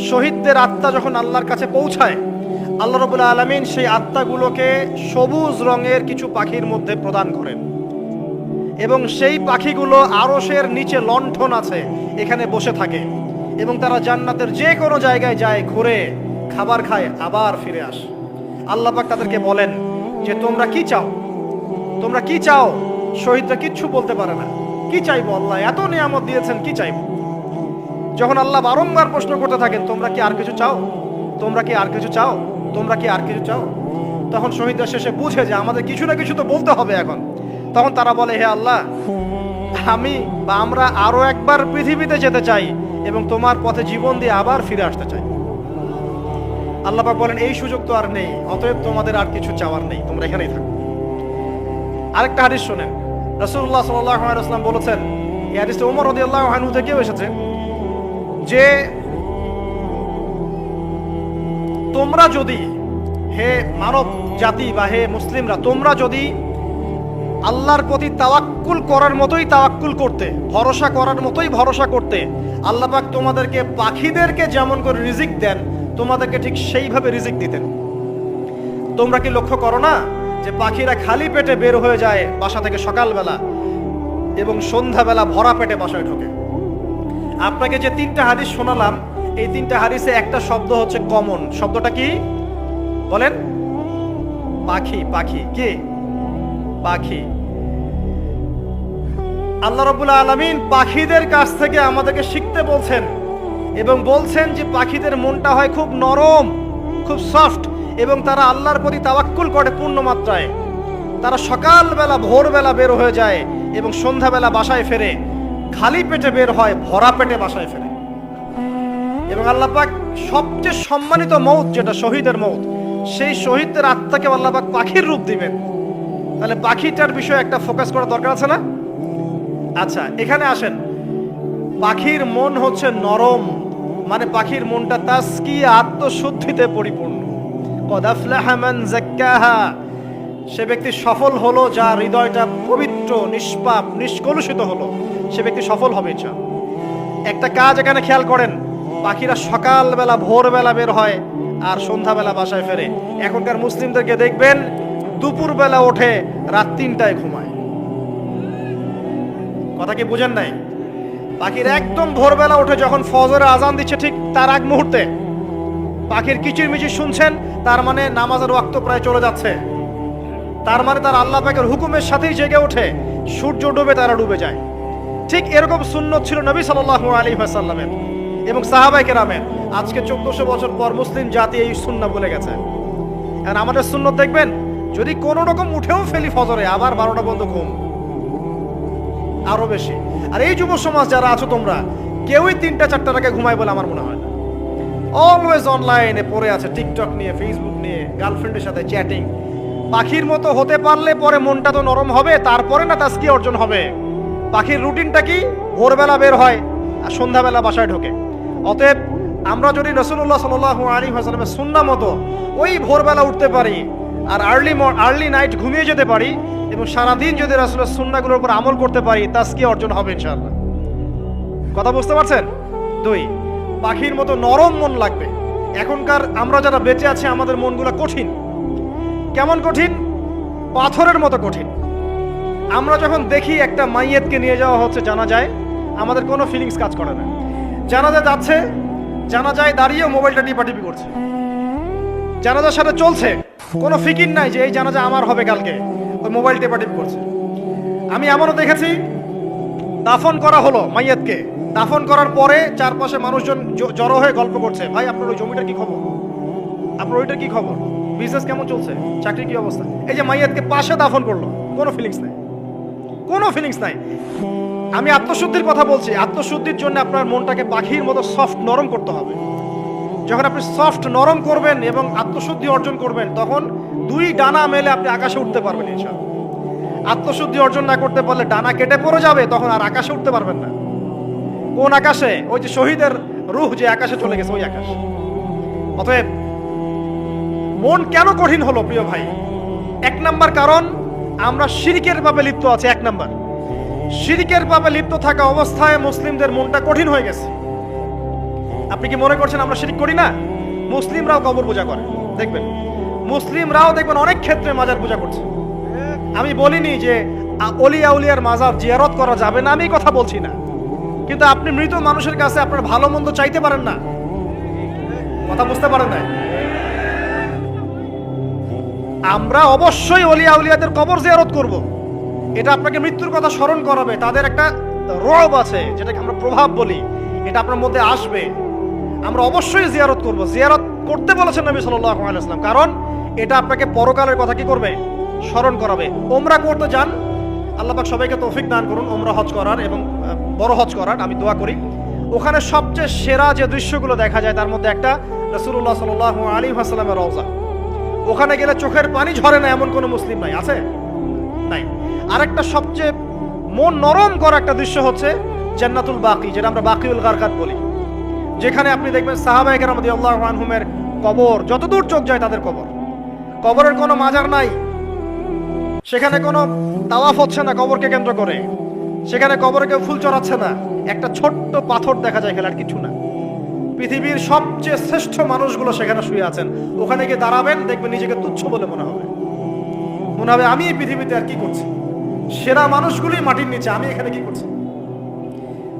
শহীদদের আত্মা যখন আল্লাহর কাছে পৌঁছায়, আল্লাহ রাব্বুল আলামিন সেই আত্মাগুলোকে সবুজ রঙের কিছু পাখির মধ্যে প্রদান করেন এবং সেই পাখিগুলো আরশের নিচে লণ্ঠন আছে এখানে বসে থাকে এবং তারা জান্নাতের যে কোনো জায়গায় যায়, ঘুরে খাবার খায়, আবার ফিরে আসে। আল্লাহ পাক তাদেরকে বলেন যে তোমরা কি চাও, তোমরা কি চাও? শহীদরা কিচ্ছু বলতে পারে না। কি চাইবো? আল্লাহ এত নিয়ামত দিয়েছেন, কি চাইবো? যখন আল্লাহ বারংবার প্রশ্ন করতে থাকেন তোমরা কি আর কিছু চাও, তোমরা কি আর কিছু চাও, তোমরা কি আর কিছু চাও, তখন শহীদরা শেষে বুঝে যে আমাদের কিছু না কিছু তো বলতে হবে এখন। তখন তারা বলে, হে আল্লাহ, আমরা আরো একবার পৃথিবীতে যেতে চাই এবং তোমার পথে জীবন দিয়ে আবার ফিরে আসতে চাই। আল্লাহ পাক বলেন এই সুযোগ তো আর নেই, অতএব তোমাদের আর কিছু চাওয়ার নেই, তোমরা এখানেই থাকো। আরেকটা হাদিস শোনেন, রাসূলুল্লাহ সাল্লাল্লাহু আলাইহি ওয়াসাল্লাম বলেছেন, এই হাদিসটা ওমর রাদিয়াল্লাহু আনহু থেকেও এসেছে, যে তোমরা যদি, হে মানব জাতি বা হে মুসলিমরা, তোমরা যদি আল্লাহর প্রতি তাওয়াক্কুল করার মতোই তাওয়াক্কুল করতে, ভরসা করার মতোই ভরসা করতে, আল্লাহ পাক তোমাদেরকে পাখিদেরকে যেমন করে রিজিক দেন তোমাদেরকে ঠিক সেইভাবে রিজিক দিতেন। তোমরা কি লক্ষ্য করো না যে পাখিরা খালি পেটে বের হয়ে যায় বাসা থেকে সকালবেলা এবং সন্ধ্যাবেলা ভরা পেটে বাসায় ঢোকে? আপনাকে যে তিনটা হাদিস শোনালাম, এই তিনটা হাদিসে একটা শব্দ হচ্ছে কমন। শব্দটা কি বলেন? পাখি। পাখি কি? পাখি। আল্লাহ রাব্বুল আলামিন পাখিদের কাছ থেকে আমাদেরকে শিখতে বলছেন এবং বলছেন যে পাখিদের মনটা হয় খুব নরম, খুব সফট এবং তারা আল্লাহর প্রতি তাওয়াক্কুল করে পূর্ণ মাত্রায়। তারা সকালবেলা ভোরবেলা বের হয়ে যায় এবং সন্ধ্যাবেলা বাসায় ফেরে, খালি পেটে বের হয়, ভরা পেটে বাসায় ফেরে। এবং আল্লাহ পাক সবচেয়ে সম্মানিত মৌত যেটা শহীদের মৌত, সেই শহীদদের আত্মাকে আল্লাহ পাক পাখির রূপ দিবেন। তাহলে পাখিটার বিষয়ে একটা ফোকাস করা দরকার আছে না? আচ্ছা, এখানে আসেন। পাখির মন হচ্ছে নরম, মানে পাখির মনটা তাসকিয়া, আত্মশুদ্ধিতে পরিপূর্ণ। কদ আফলাহা মান যাক্কাহা, সে ব্যক্তি সফল হলো যার হৃদয়টা পবিত্র, নিষ্পাপ, নিষ্কলুষিত হলো, সে ব্যক্তি সফল হবে ইনশাআল্লাহ। একটা কাজ এখানে খেয়াল করেন, পাখিরা সকালবেলা ভোরবেলা বের হয় আর সন্ধ্যাবেলা বাসায় ফেরে। এখনকার মুসলিমদেরকে দেখবেন দুপুরবেলা ওঠে, রাত 3টায় ঘুমায়। কথা কি বুঝেন নাই? পাখির একদম ভোরবেলা উঠে যখন ফজরের আজান দিচ্ছে ঠিক তার আগ মুহূর্তে পাখির কিচিরমিচির শুনছেন, তার মানে নামাজের ওয়াক্ত প্রায় চলে যাচ্ছে। তার মানে তার আল্লাহ পাকের হুকুমের সাথেই জেগে ওঠে, সূর্য ডুবে তারা ডুবে যায়। ঠিক এরকম সুন্নত ছিল নবী সাল্লাল্লাহু আলাইহি ওয়াসাল্লামের এবং সাহাবায়ে কেরামের। আজকে 1400 বছর পর মুসলিম জাতি এই সুন্নাহ ভুলে গেছে। আর আমাদের সুন্নত দেখবেন, যদি কোনো রকম উঠেও ফেলি ফজরে, আবার 12টা পর্যন্ত ঘুম, আরো বেশি। আর এই যুব সমাজ যারা আছো তোমরা, কেউই 3টা-4টার আগে ঘুমায় বলে আমার মনে হয় না। অলওয়েজ অনলাইনে পড়ে আছে, টিকটক নিয়ে, ফেসবুক নিয়ে, গার্লফ্রেন্ডের সাথে চ্যাটিং। পাখির মতো হতে পারলে পরে মনটা তো নরম হবে, তারপরে না তাসকিয়া অর্জন হবে। পাখির রুটিনটা কি? ভোরবেলা বের হয় আর সন্ধ্যাবেলা বাসায় ঢোকে। অতএব আমরা যদি রাসূলুল্লাহ সাল্লাল্লাহু আলাইহি ওয়াসাল্লামের সুন্নাহ মতো ওই ভোরবেলা উঠতে পারি আর আর্লি নাইট ঘুমিয়ে যেতে পারি এবং সারাদিন যদি রাসূলের সুন্নাহগুলোর উপর আমল করতে পারি, তাসকিয়া অর্জন হবে ইনশাআল্লাহ। কথা বুঝতে পারছেন? 2, পাখির মতো নরম মন লাগবে। এখনকার আমরা যারা বেঁচে আছি আমাদের মনগুলো কঠিন। কেমন কঠিন? পাথরের মতো কঠিন। আমরা যখন দেখি একটা মাইয়েতকে নিয়ে যাওয়া হচ্ছে জানাজায়, আমাদের কোনো ফিলিংস কাজ করে না। জানাজা যাচ্ছে, জানাজায় দাঁড়িয়ে মোবাইলটা টিপাটিপি করছে। জানাজার সাথে চলছে, কোনো ফিকির নাই যে এই জানাজা আমার হবে কালকে, ওই মোবাইল টিপাটিপি করছে। আমি এমনও দেখেছি, দাফন করা হলো মাইয়াতকে, দাফন করার পরে চারপাশে মানুষজন জড়ো হয়ে গল্প করছে, ভাই আপনার ওই জমিটার কি খবর, আপনার ওইটার কি খবর, বিজনেস কেমন চলছে, চাকরির কি অবস্থা। এই যে মাইয়াতকে পাশে দাফন করলো, কোনো ফিলিংস নাই, কোনো ফিলিংস নাই। আমি আত্মশুদ্ধির কথা বলছি। আত্মশুদ্ধির জন্য আপনার মনটাকে পাখির মতো সফট, নরম করতে হবে। যখন আপনি সফট, নরম করবেন এবং আত্মশুদ্ধি অর্জন করবেন, তখন 2 ডানা মেলে আপনি আকাশে উঠতে পারবেন ইনশাআল্লাহ। আত্মশুদ্ধি অর্জন না করতে পারলে ডানা কেটে পড়ে যাবে, তখন আর আকাশে উঠতে পারবেন না। কোন আকাশে? ওই যে শহীদের রূহ যে আকাশে চলে গেছে, ওই আকাশ। অতএব মন কেন কঠিন হলো প্রিয় ভাই? 1 নাম্বার কারণ, আমরা শিরকের পাপে লিপ্ত আছি। 1 নাম্বার, শিরকের পাপে লিপ্ত থাকা অবস্থায় মুসলিমদের মনটা কঠিন হয়ে গেছে। আপনি কি মনে করছেন আমরা শিরক করি না? মুসলিমরাও কবর পূজা করে, দেখবেন মুসলিমরাও দেখবেন অনেক ক্ষেত্রে মাজার পূজা করছে। আমি বলিনি যে অলিয়া উলিয়ার মাজার জিয়ারত করা যাবে না, আমি কথা বলছি না, কিন্তু আপনি মৃত মানুষের কাছে আপনার ভালো মন্দ চাইতে পারেন না। কথা বুঝতে পারেন না? আমরা অবশ্যই অলিয়া উলিয়াদের কবর জিয়ারত করব, এটা আপনাকে মৃত্যুর কথা স্মরণ করাবে, তাদের একটা রব আছে যেটাকে আমরা প্রভাব বলি, এটা আপনার মধ্যে আসবে। আমরা অবশ্যই জিয়ারত করব, জিয়ারত করতে বলেছেন নবী সাল্লাল্লাহু আলাইহি ওয়াসাল্লাম, কারণ এটা আপনাকে পরকালের কথা কি করবে, স্মরণ করাবে। ওমরা করতে যান, আল্লাহ পাক সবাইকে তৌফিক দান করুন ওমরা হজ করার এবং বড় হজ করার, আমি দোয়া করি। ওখানে সবচেয়ে সেরা যে দৃশ্যগুলো দেখা যায় তার মধ্যে একটা রাসূলুল্লাহ সাল্লাল্লাহু আলাইহি ওয়াসাল্লামের রওজা। ওখানে গেলে চোখের পানি ঝরে না এমন কোনো মুসলিম নাই, আছে? নাই। আরেকটা সবচেয়ে মন নরম করা একটা দৃশ্য হচ্ছে জান্নাতুল বাকি, যেটা আমরা বাকিউল গারকাত বলি, যেখানে আপনি দেখবেন সাহাবায়ে কেরাম রাদিয়াল্লাহু আনহুমের কবর, যতদূর চোখ যায় তাদের কবর, কবরের কোনো মাজার নাই, সেখানে কোনো তাওয়াফ হচ্ছে না কবরকে কেন্দ্র করে, সেখানে কবরে কেউ ফুল চড়াচ্ছে না, একটা ছোট্ট পাথর দেখা যায়, খেলার কিছু না। পৃথিবীর সবচেয়ে শ্রেষ্ঠ মানুষগুলো সেখানে শুয়ে আছেন, ওখানে গিয়ে দাঁড়াবেন, দেখবেন নিজেকে তুচ্ছ বলে মনে হবে, আমি এই পৃথিবীতে আর কি করছি, সেরা মানুষগুলি মাটির নিচে, আমি এখানে কি করছি।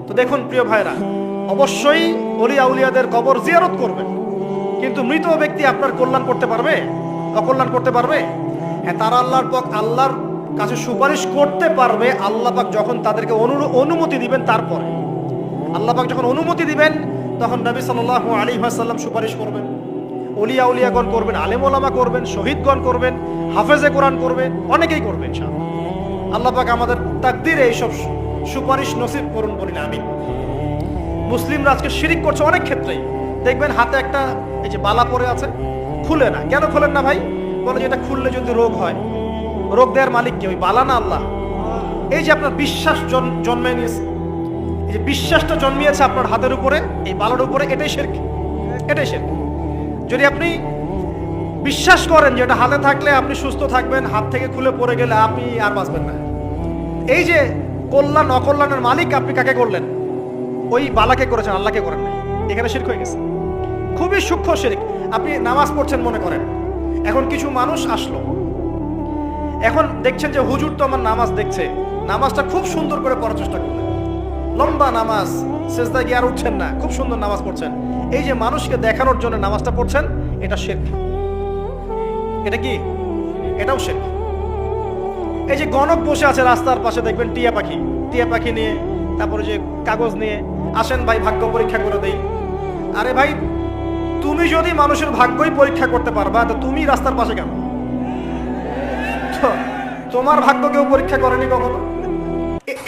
তো দেখুন প্রিয় ভাইরা, অবশ্যই ওলিয়া উলিয়াদের কবর জিয়ারত করবেন, কিন্তু মৃত ব্যক্তি আপনার কল্যাণ করতে পারবে, অকল্যাণ করতে পারবে? হ্যাঁ, তারা আল্লাহর কাছে সুপারিশ করতে পারবে আল্লাহ পাক যখন তাদেরকে অনুমতি দিবেন। তারপরে আল্লাহ পাক যখন অনুমতি দিবেন তখন নবী সাল্লাল্লাহু আলাইহি ওয়াসাল্লাম সুপারিশ করবেন, ওলিয়া উলিয়াগণ করবেন, আলেম ওলামা করবেন, শহীদগণ করবেন, হাফেজে কোরআন করবেন, অনেকেই করবেন ইনশাআল্লাহ। আল্লাহ পাক আমাদের তাকদীরে এইসব সুপারিশ নসিব করুন, বলি না আমি। মুসলিমরা আজকে শিরিক করছে অনেক ক্ষেত্রেই, দেখবেন হাতে একটা এই যে বালা পরে আছে, খুলে না। কেন খোলেন না ভাই? বলে যে এটা খুললে যদি রোগ হয়, রোগ দেওয়ার মালিক কে? ওই বালা না আল্লাহ? এই যে আপনার বিশ্বাস জন্মে নিয়েছে, এই যে বিশ্বাসটা জন্মিয়েছে আপনার হাতের উপরে, এই বালার উপরে, এটাই শিরক, এটাই শিরক। যদি আপনি বিশ্বাস করেন যে এটা হাতে থাকলে আপনি সুস্থ থাকবেন, হাত থেকে খুলে পড়ে গেলে আপনি আর বাঁচবেন না, এই যে কল্যাণ অকল্যাণের মালিক আপনি কাকে করলেন? ওই বালাকে করেছেন, আল্লাহকে করেন না, এখানে শিরক হয়ে গেছে, খুবই সূক্ষ্ম শিরক। আপনি নামাজ পড়ছেন মনে করেন, এখন কিছু মানুষ আসলো, এখন দেখছেন যে হুজুর তো আমার নামাজ দেখছে, নামাজটা খুব সুন্দর করে পড়ার চেষ্টা করলেন, লম্বা নামাজ, সেজদা গিয়ে আর উঠছেন না, খুব সুন্দর নামাজ পড়ছেন। এই যে মানুষকে দেখানোর জন্য নামাজটা পড়ছেন, এটা শিরক। এটা কি? এটাও শিরক। এই যে গণক বসে আছে রাস্তার পাশে, দেখবেন টিয়া পাখি নিয়ে, তারপরে যে কাগজ নিয়ে, আসেন ভাই ভাগ্য পরীক্ষা করে দেই। আরে ভাই, তুমি যদি মানুষের ভাগ্যই পরীক্ষা করতে পারবা, তো তুমি রাস্তার পাশে কেন? তোমার ভাগ্য কেউ পরীক্ষা করেনি কখনো?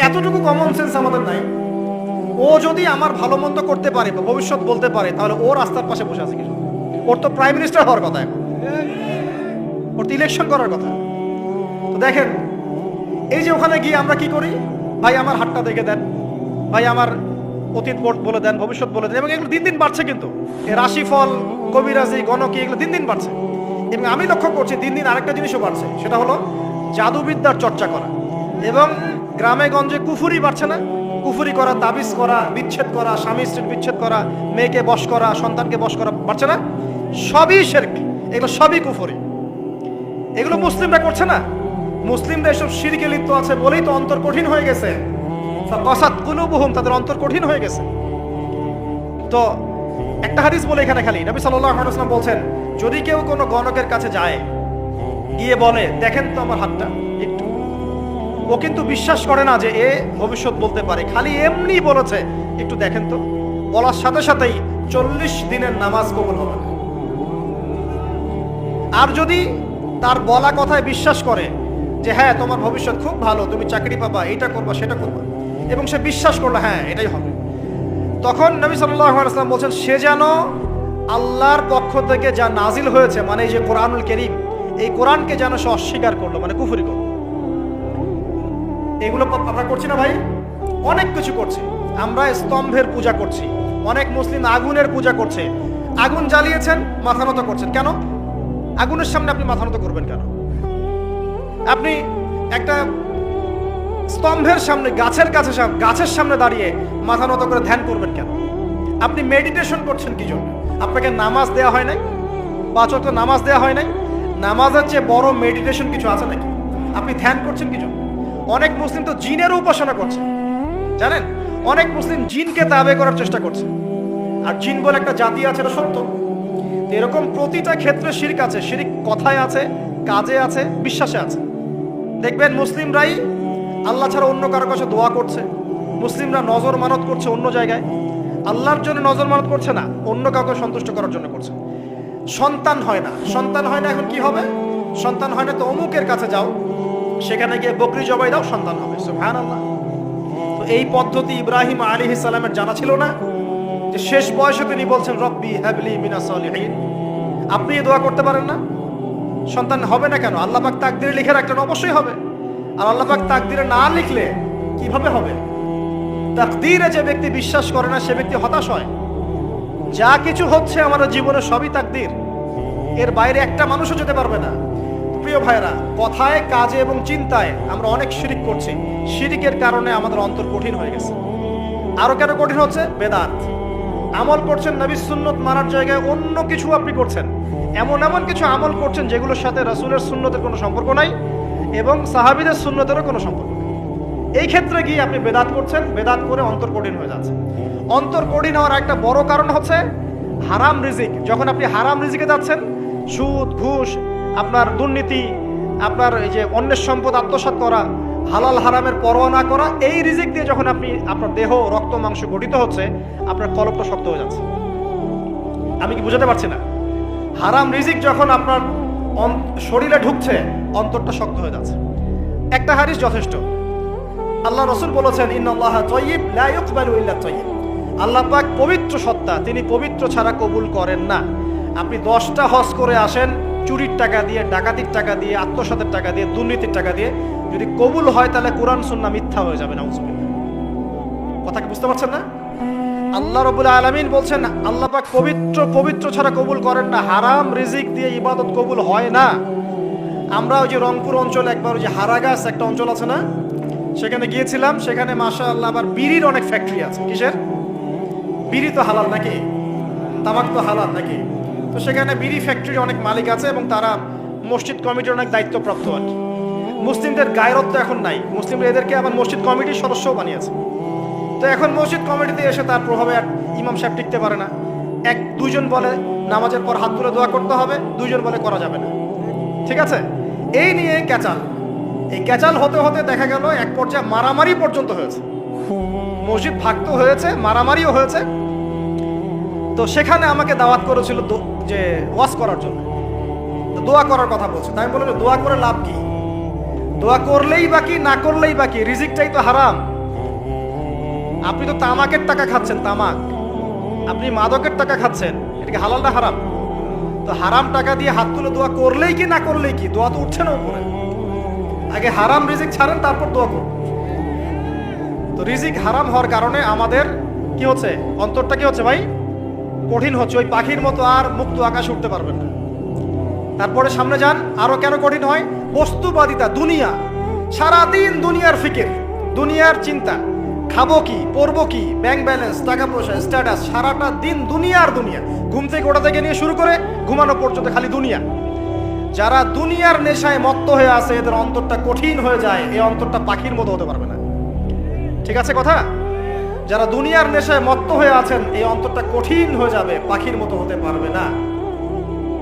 এতটুকু কমন সেন্স আমাদের নাই। ও যদি আমার ভালো মন্দ করতে পারে বা ভবিষ্যৎ বলতে পারে, তাহলে ও রাস্তার পাশে বসে আছে কিছু? ওর তো প্রাইম মিনিস্টার হওয়ার কথা, এখন ওর তো ইলেকশন করার কথা। তো দেখেন, এই যে ওখানে গিয়ে আমরা কি করি, ভাই আমার হাতটা দেখে দেন, ভাই আমার অতীত বলে দেন, ভবিষ্যৎ বলে দেন, এবং এগুলো দিন দিন বাড়ছে। কিন্তু এই রাশিফল, কবিরাজি, গণকি, এগুলো দিন দিন বাড়ছে। এবং আমি লক্ষ্য করছি দিন দিন আরেকটা জিনিসও বাড়ছে, সেটা হলো জাদুবিদ্যার চর্চা করা, এবং গ্রামে গঞ্জে কুফুরি বাড়ছে না? কুফুরি করা, তাবিজ করা, বিচ্ছেদ করা, স্বামী স্ত্রীর বিচ্ছেদ করা, মেয়েকে বশ করা, সন্তানকে বশ করা বাড়ছে না? সবই শিরক, এগুলো সবই কুফুরি। এগুলো মুসলিমরা করছে না? মুসলিমরা এসব শিরকে লিপ্ত আছে বলেই তো অন্তর কঠিন হয়ে গেছে, ফাকাসাত কুলুবুহুম, তাদের অন্তর কঠিন হয়ে গেছে। তো একটা হাদিস বলে এখানে খালি, নবী সাল্লাল্লাহু আলাইহি ওয়াসাল্লাম বলছেন, যদি কেউ কোনো গণকের কাছে যায়, গিয়ে বলে দেখেন তো আমার হাতটা একটু, ও কিন্তু বিশ্বাস করে না যে এ ভবিষ্যৎ বলতে পারে, খালি এমনি বলেছে একটু দেখেন তো, বলার সাথে সাথেই 40 দিনের নামাজ কবুল হবে না। আর যদি তার বলা কথায় বিশ্বাস করে যে হ্যাঁ তোমার ভবিষ্যৎ খুব ভালো, তুমি চাকরি পাবা, এটা করবা, সেটা করবা, এবং সে বিশ্বাস করলো হ্যাঁ এটাই হবে, তখন নবী সাল্লাল্লাহু আলাইহি ওয়াসাল্লাম বলছেন সে যেন আল্লাহর পক্ষ থেকে যা নাজিল হয়েছে, মানে এই যে কোরআনুল কারীম, এই কোরআনকে যেন সে অস্বীকার করলো, মানে কুফরি করলো। এগুলো আমরা করছি না ভাই? অনেক কিছু করছি আমরা। স্তম্ভের পূজা করছি, অনেক মুসলিম আগুনের পূজা করছে, আগুন জ্বালিয়েছেন মাথা নত করছেন। কেন? আগুনের সামনে আপনি মাথা নত করবেন কেন? আপনি একটা স্তম্ভের সামনে, গাছের কাছে, গাছের সামনে দাঁড়িয়ে মাথা নত করে ধ্যান করবেন কেন? আপনি মেডিটেশন করছেন কি জন্য? আপনাকে নামাজ দেওয়া হয় নাই? 5 ওয়াক্ত নামাজ দেওয়া হয় নাই? নামাজের চেয়ে বড় মেডিটেশন কিছু আছে নাকি? আপনি ধ্যান করছেন কি জন্য? অনেক মুসলিম তো জিনেরও উপাসনা করছে, জানেন? অনেক মুসলিম জিনকে তাবে করার চেষ্টা করছে। আর জিন বলে একটা জাতি আছে, এটা সত্য। এরকম প্রতিটা ক্ষেত্রে শিরক আছে। শিরক কথায় আছে, কাজে আছে, বিশ্বাসে আছে। দেখবেন মুসলিমরাই আল্লাহ ছাড়া অন্য কারো কাছে দোয়া করছে, মুসলিমরা নজর মানত করছে অন্য জায়গায়, আল্লাহর জন্য নজর মানত করছে না, অন্য কাউকে সন্তুষ্ট করার জন্য করছে। সন্তান হয় না, সন্তান হয় না, এখন কি হবে? সন্তান হয় না তো অমুকের কাছে যাও, সেখানে গিয়ে বকরি জবাই দাও, সন্তান হবে। সুবহানাল্লাহ। তো এই পদ্ধতি ইব্রাহিম আলাইহিস সালামের জানা ছিল না যে শেষ বয়সে তিনি বলছেন রব্বি হাবলি মিনাস সালিহিন? আপনি এই দোয়া করতে পারেন না? সন্তান হবে না কেন? আল্লাহ পাক তাকদিরে লিখে রাখলেন, অবশ্যই হবে। আর আল্লাহ পাক তাকদিরে না লিখলে কিভাবে হবে? তাকদিরে যে ব্যক্তি বিশ্বাস করে না সে ব্যক্তি হতাশ হয়। যা কিছু হচ্ছে আমাদের জীবনে সবই তাকদির, এর বাইরে একটা মানুষও যেতে পারবে না। প্রিয় ভাইরা, কথায়, কাজে এবং চিন্তায় আমরা অনেক শিরিক করছি। শিরিকের কারণে আমাদের অন্তর কঠিন হয়ে গেছে। আরো কেন কঠিন হচ্ছে? বেদাত। আমল করছেন নবীর সুন্নত মানার জায়গায় অন্য কিছু আপনি করছেন। এমন এমন কিছু আমল করছেন যেগুলোর সাথে রাসূলের সুন্নতের কোনো সম্পর্ক নাই এবং সাহাবীদের সুন্নতেরও কোনো সম্পর্ক নেই। এই ক্ষেত্রে গিয়ে আপনি বেদাত করছেন, বেদাত করে অন্তর কঠিন হয়ে যাচ্ছে। অন্তর কঠিন হওয়ার একটা বড় কারণ হচ্ছে হারাম রিজিক। যখন আপনি হারাম রিজিকে যাচ্ছেন, সুদ, ঘুষ, আপনার দুর্নীতি, আপনার এই যে অন্যের সম্পদ আত্মসাৎ করা, হালাল হারামের পরোয়া না করা, এই রিজিক দিয়ে যখন আপনি আপনার দেহ, রক্ত, মাংস গঠিত হচ্ছে, আপনার কলবটা শক্ত হয়ে যাচ্ছে। আমি কি বুঝাতে পারছি না? হারাম রিজিক যখন আপনার শরীরে ঢুকছে, অন্তরটা শক্ত হয়ে যাচ্ছে। একটা হাদিস যথেষ্ট। আল্লাহ রাসূল বলেছেন, ইন্নাল্লাহা তাইয়্যিব লা ইকবালু ইল্লা তাইয়্যিব। আল্লাহ পাক পবিত্র সত্তা, তিনি পবিত্র ছাড়া কবুল করেন না। আপনি 10টা হজ করে আসেন, চুরির টাকা দিয়ে, ডাকাতির টাকা দিয়ে, আত্মসাতের টাকা দিয়ে, দুর্নীতির টাকা দিয়ে, যদি কবুল হয় তাহলে কোরআন সুন্নাহ মিথ্যা হয়ে যাবে। নাউযুবিল্লাহ। কথা কি বুঝতে পারছেন না? আল্লাহ রাব্বুল আলামিন বলছেন আল্লাহ পাক পবিত্র ছাড়া কবুল করেন না। হারাম রিজিক দিয়ে ইবাদত কবুল হয় না। আমরা ওই যে রংপুর অঞ্চল, একবার ওই যে হারাগাছ একটা অঞ্চল আছে না, সেখানে গিয়েছিলাম। সেখানে মাশাআল্লাহ আবার বিড়ির অনেক ফ্যাক্টরি আছে। কিসের? বিড়ি তো হালাল নাকি? তামাক তো হালাল নাকি? তো সেখানে বিড়ি ফ্যাক্টরি অনেক মালিক আছে এবং তারা মসজিদ কমিটির অনেক দায়িত্বপ্রাপ্ত আর কি। মুসলিমদের গায়রত্ব এখন নাই, মুসলিমরা এদেরকে আবার মসজিদ কমিটির সদস্যও বানিয়েছে। তো এখন মসজিদ কমিটিতে এসে তার প্রভাবে আর ইমাম সাহেব টিকতে পারে না। দুইজন বলে নামাজের পর হাত তুলে দোয়া করতে হবে, দুইজন বলে করা যাবে না। ঠিক আছে? এই নিয়ে ক্যাচাল। এই ক্যাচাল হতে হতে দেখা গেল এক পর্যায়ে মারামারি পর্যন্ত হয়েছে। মসজিদ ভাগত হয়েছে, মারামারিও হয়েছে। তো সেখানে আমাকে দাওয়াত করেছিল যে ওয়াজ করার জন্য। তো দোয়া করার কথা বলছে। তাই আমি বললাম যে দোয়া করে লাভ কি? দোয়া করলেই বাকি, না করলেই বাকি, রিজিকটাই তো হারাম। আপনি তো তামাকের টাকা খাচ্ছেন, তামাক। আপনি মাদকের টাকা খাচ্ছেন, এটা কি হালাল না হারাম? তো হারাম টাকা দিয়ে হাত তুলে দোয়া করলেই কি, না করলেই কি? দোয়া তো উঠছে না উপরে। আগে হারাম রিজিক ছাড়েন, তারপর দোয়া করুন। তো রিজিক হারাম হওয়ার কারণে আমাদের কি হচ্ছে? অন্তরটা কি হচ্ছে ভাই? কঠিন হচ্ছে। ওই পাখির মতো আর মুক্ত আকাশে উঠতে পারবেন না। তারপরে সামনে যান, আরো কেন কঠিন হয়? বস্তুবাদিতা, দুনিয়া। সারাদিন দুনিয়ার ফিকির, দুনিয়ার চিন্তা। খাবো কি, পরবো কি, ব্যাংক ব্যালেন্স, টাকা পয়সা, স্ট্যাটাস, সারাটা দিন দুনিয়ার দুনিয়া। ঘুম থেকে ওঠা থেকে নিয়ে শুরু করে ঘুমানো পর্যন্ত খালি দুনিয়া। যারা দুনিয়ার নেশায় মত্ত হয়ে আছে, এদের অন্তরটা কঠিন হয়ে যায়। এই অন্তরটা পাখির মতো হতে পারবে না। ঠিক আছে কথা? যারা দুনিয়ার নেশায় মত্ত হয়ে আছেন, এই অন্তরটা কঠিন হয়ে যাবে, পাখির মতো হতে পারবে না।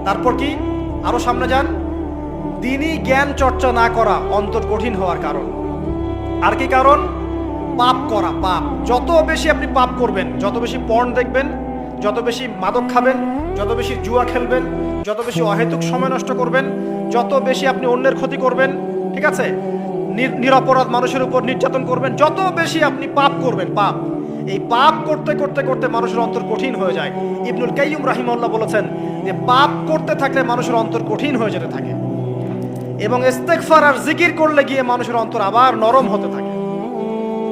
তারপর কি? আরো সামনে যান। দিনই জ্ঞান চর্চা না করা অন্তর কঠিন হওয়ার কারণ। আর কি কারণ? পাপ করা, পাপ। যত বেশি আপনি পাপ করবেন, যত বেশি পর্ন দেখবেন, যত বেশি মাদক খাবেন, যত বেশি জুয়া খেলবেন, যত বেশি অহেতুক সময় নষ্ট করবেন, যত বেশি আপনি অন্যের ক্ষতি করবেন, ঠিক আছে, নিরপরাধ মানুষের উপর নির্যাতন করবেন, যত বেশি আপনি পাপ করবেন, পাপ। এই পাপ করতে করতে করতে মানুষের অন্তর কঠিন হয়ে যায়। ইবনুল কাইয়্যিম রাহিমাহুল্লাহ বলেছেন যে পাপ করতে থাকলে মানুষের অন্তর কঠিন হয়ে যেতে থাকে এবং ইস্তেগফার আর জিকির করলে গিয়ে মানুষের অন্তর আবার নরম হতে থাকে।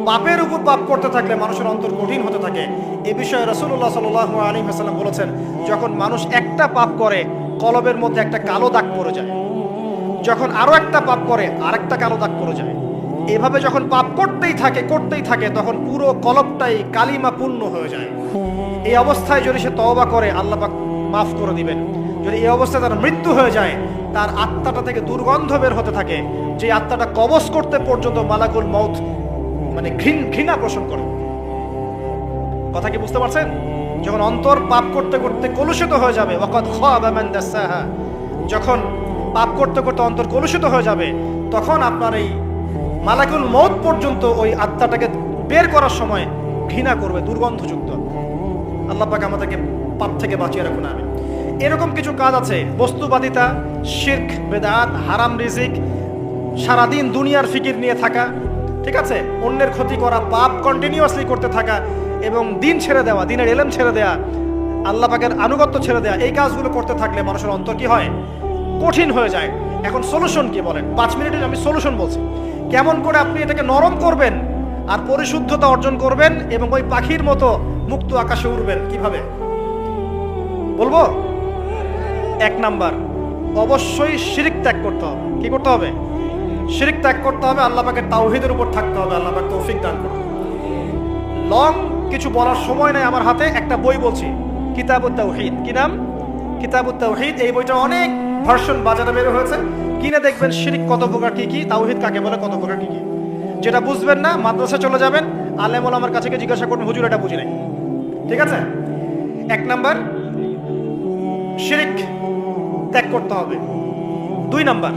পাপের উপর পাপ করতে থাকলে মানুষের অন্তর কঠিন হতে থাকে। এই বিষয়ে রাসূলুল্লাহ সাল্লাল্লাহু আলাইহি ওয়াসাল্লাম বলেছেন, যখন মানুষ একটা পাপ করে কলবের মধ্যে একটা কালো দাগ পড়ে যায়, যখন আরো একটা পাপ করে আরেকটা কালো দাগ পড়ে যায়। এভাবে যখন পাপ করতেই থাকে তখন পুরো কলবটাই কালিমা পূর্ণ হয়ে যায়। এই অবস্থায় যদি সে তওবা করে আল্লাহ পাক মাফ করে দিবেন। যদি এই অবস্থায় তার মৃত্যু হয়ে যায়, তার আত্মাটা থেকে দুর্গন্ধ বের হতে থাকে, যে আত্মাটা কবজ করতে পর্যন্ত মালাকুল মউত মানে ঘৃণা পোষণ করে। কথা কি বুঝতে পারছেন? যখন অন্তর পাপ করতে করতে কলুষিত হয়ে যাবে, ওয়াকাদ খাবা মান দাসাহা, যখন পাপ করতে করতে অন্তর কলুষিত হয়ে যাবে, তখন আপনার এই মালাকুল মউত পর্যন্ত ওই আত্মাটাকে বের করার সময় ঘৃণা করবে, দুর্গন্ধযুক্ত। আল্লাহ পাক আমাদেরকে পাপ থেকে বাঁচিয়ে রাখুন। আমি এরকম কিছু কাজ আছে, বস্তুবাদিতা, শিরক, বেদাত, হারাম রিজিক, সারাদিন দুনিয়ার ফিকির নিয়ে থাকা, ঠিক আছে, অন্যের ক্ষতি করা, পাপ কন্টিনিউয়াসলি করতে থাকা এবং দিন ছেড়ে দেওয়া, দিনের এলেম ছেড়ে দেওয়া, আল্লাহ পাকের আনুগত্য ছেড়ে দেওয়া, এই কাজগুলো করতে থাকলে মানুষের অন্তর কি হয়? কঠিন হয়ে যায়। এখন সলিউশন কি বলেন? 5 মিনিটে আমি সলিউশন বলছি, কেমন করে আপনি এটাকে নরম করবেন আর পরিশুদ্ধতা অর্জন করবেন এবং ওই পাখির মতো মুক্ত আকাশে উড়বেন। কিভাবে বলবো? 1 নাম্বার, অবশ্যই শিরক ত্যাগ করতে হবে। কি করতে হবে? শিরক ত্যাগ করতে হবে। আল্লাহ পাকের তাওহীদের উপর থাকতে হবে। আল্লাহ পাক তৌফিক দান করুন। লং কিছু বলার সময় নাই আমার হাতে, একটা বই বলছি, কিতাবুত তাওহীদ। কি নাম? কিতাবুত তাওহীদ। এই বইটা অনেক ভার্সন বাজারে বের হয়েছে, কিনে দেখবেন শিরক কত প্রকার, কি কি, তাওহীদ কাকে বলে, কত প্রকার, কি কি। যেটা বুঝবেন না মাদ্রাসা চলে যাবেন, আলেম ওলামার কাছে গিয়ে জিজ্ঞাসা করবেন, হুজুর এটা বুঝি নাই। ঠিক আছে? 1 নাম্বার, শিরক ত্যাগ করতে হবে। 2 নাম্বার,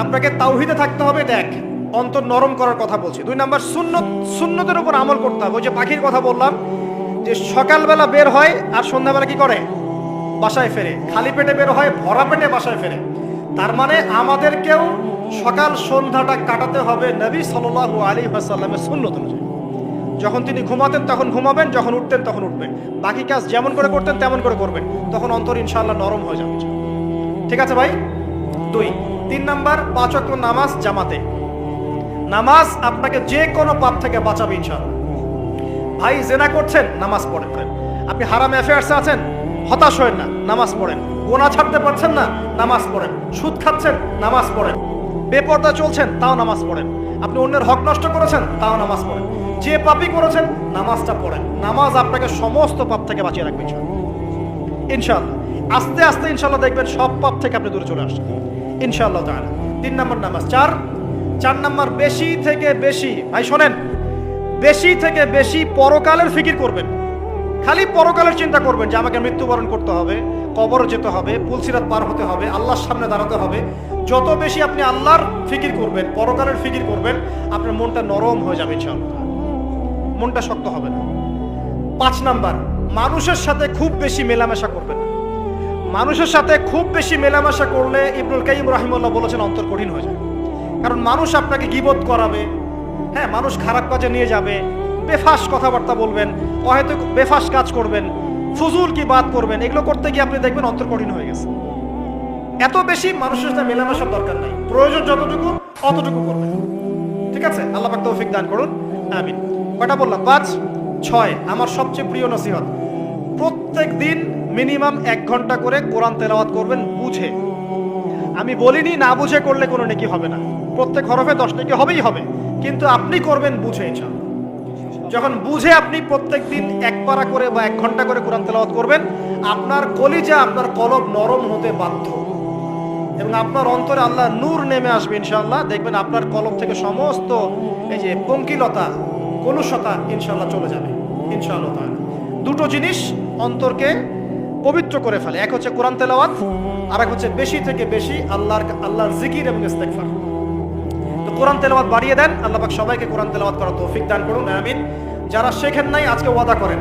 আপনাকে তাওহীদে থাকতে হবে। এটা এক, অন্তর নরম করার কথা বলছি। 2 নাম্বার, সুন্নতের উপর আমল করতে হবে। ওই যে পাখির কথা বললাম, যে সকালবেলা বের হয় আর সন্ধ্যাবেলা কি করে? বাসায় ফেরে। খালি পেটে বের হয়, ভরা পেটে বাসায় ফেরে। তার মানে আমাদেরকেও সকাল সন্ধ্যাটা কাটাতে হবে নবী সাল্লাল্লাহু আলাইহি ওয়াসাল্লামের সুন্নত অনুযায়ী। যখন তিনি ঘুমাতেন তখন ঘুমাবেন, যখন উঠতেন তখন উঠবেন, বাকি কাজ যেমন করে করতেন তেমন করে করবেন, তখন অন্তর ইনশাআল্লাহ নরম হয়ে যাবে। ঠিক আছে ভাই? 2। 3 নাম্বার, 5 ওয়াক্ত নামাজ জামাতে। নামাজ আপনাকে যে কোনো পাপ থেকে বাঁচাবে ইনশাআল্লাহ। ভাই জেনা করছেন, নামাজ পড়েন। আপনি হারাম অ্যাফেয়ার্সে আছেন, হতাশ হয়েন না, নামাজ পড়েন। গুনাহ ছাড়তে পারছেন না, নামাজ পড়েন। সুদ খাচ্ছেন, নামাজ পড়েন। বেপরদা চলছেন, তাও নামাজ পড়েন। আপনি অন্যের হক নষ্ট করেছেন, তাও নামাজ পড়েন। যে পাপই করেছেন, নামাজটা পড়েন। নামাজ আপনাকে সমস্ত পাপ থেকে বাঁচিয়ে রাখবে ইনশাআল্লাহ। আস্তে আস্তে ইনশাআল্লাহ দেখবেন সব পাপ থেকে আপনি দূরে চলে আসছেন ইনশাআল্লাহ তাআলা। 3 নাম্বার নামাজ। 4 নাম্বার, বেশি থেকে বেশি, ভাই শোনেন, বেশি থেকে বেশি পরকালের ফিকির করবেন। খালি পরকালের চিন্তা করবেন যে আমাকে মৃত্যুবরণ করতে হবে, কবরে যেতে হবে, পুলসিরাত পার হতে হবে, আল্লাহর সামনে দাঁড়াতে হবে। যত বেশি আপনি আল্লাহর ফিকির করবেন, পরকালের ফিকির করবেন, আপনার মনটা নরম হয়ে যাবে ইনশাআল্লাহ, মনটা শক্ত হবে না। 5 নাম্বার, মানুষের সাথে খুব বেশি মেলামেশা করবেন না। মানুষের সাথে খুব বেশি মেলামেশা করলে ইবনুল কাইয়িম রাহিমাহুল্লাহ বলেছেন অন্তর কঠিন হয়ে যায়। কারণ মানুষ আপনাকে গীবত করাবে, হ্যাঁ, মানুষ খারাপ কাজে নিয়ে যাবে, বেফাস কথাবার্তা বলবেন, হয়তো বেফাস কাজ করবেন, ফুজুল কি বাদ করবেন, এগুলো করতে গিয়ে আপনি দেখবেন অন্তর কঠিন হয়ে গেছে। এত বেশি মানুষের সাথে মেলামেশার দরকার নাই, প্রয়োজন যতটুকু অতটুকু করবেন। ঠিক আছে? আল্লাহ পাক তৌফিক দান করুন, আমিন। কয়টা বললাম? 5। 6, আমার সবচেয়ে প্রিয় নসিহত, প্রত্যেক দিন মিনিমাম 1 ঘন্টা করে কোরআন তেলাওয়াত করবেন বুঝে। আমি বলিনি না বুঝে করলে কোনো নেকি হবে না, প্রত্যেক হরফে 10 নেকি হবেই হবে, কিন্তু আপনি করবেন বুঝে ইনশাআল্লাহ। যখন বুঝে আপনি প্রত্যেক দিন 1 পারা করে বা 1 ঘন্টা করে কোরআন তেলাওয়াত করবেন, আপনার কলিজা, আপনার কলব নরম হতে বাধ্য এবং আপনার অন্তরে আল্লাহ নূর নেমে আসবে ইনশাআল্লাহ। দেখবেন আপনার কলব থেকে সমস্ত এই যে পঙ্কিলতা, কলুষতা ইনশাআল্লাহ চলে যাবে ইনশাআল্লাহ তাআলা। 2টো জিনিস অন্তরকে পবিত্র করে ফেলে, এক হচ্ছে কোরআন তেলাওয়াত, আর এক হচ্ছে বেশি থেকে বেশি আল্লাহর জিকির এবং ইস্তেগফার। তো কোরআন তেলাওয়াত বাড়িয়ে দেন। আল্লাহ পাক সবাইকে কোরআন তেলাওয়াত করার তৌফিক দান করুন, আমিন। যারা শেখেন নাই আজকে ওয়াদা করেন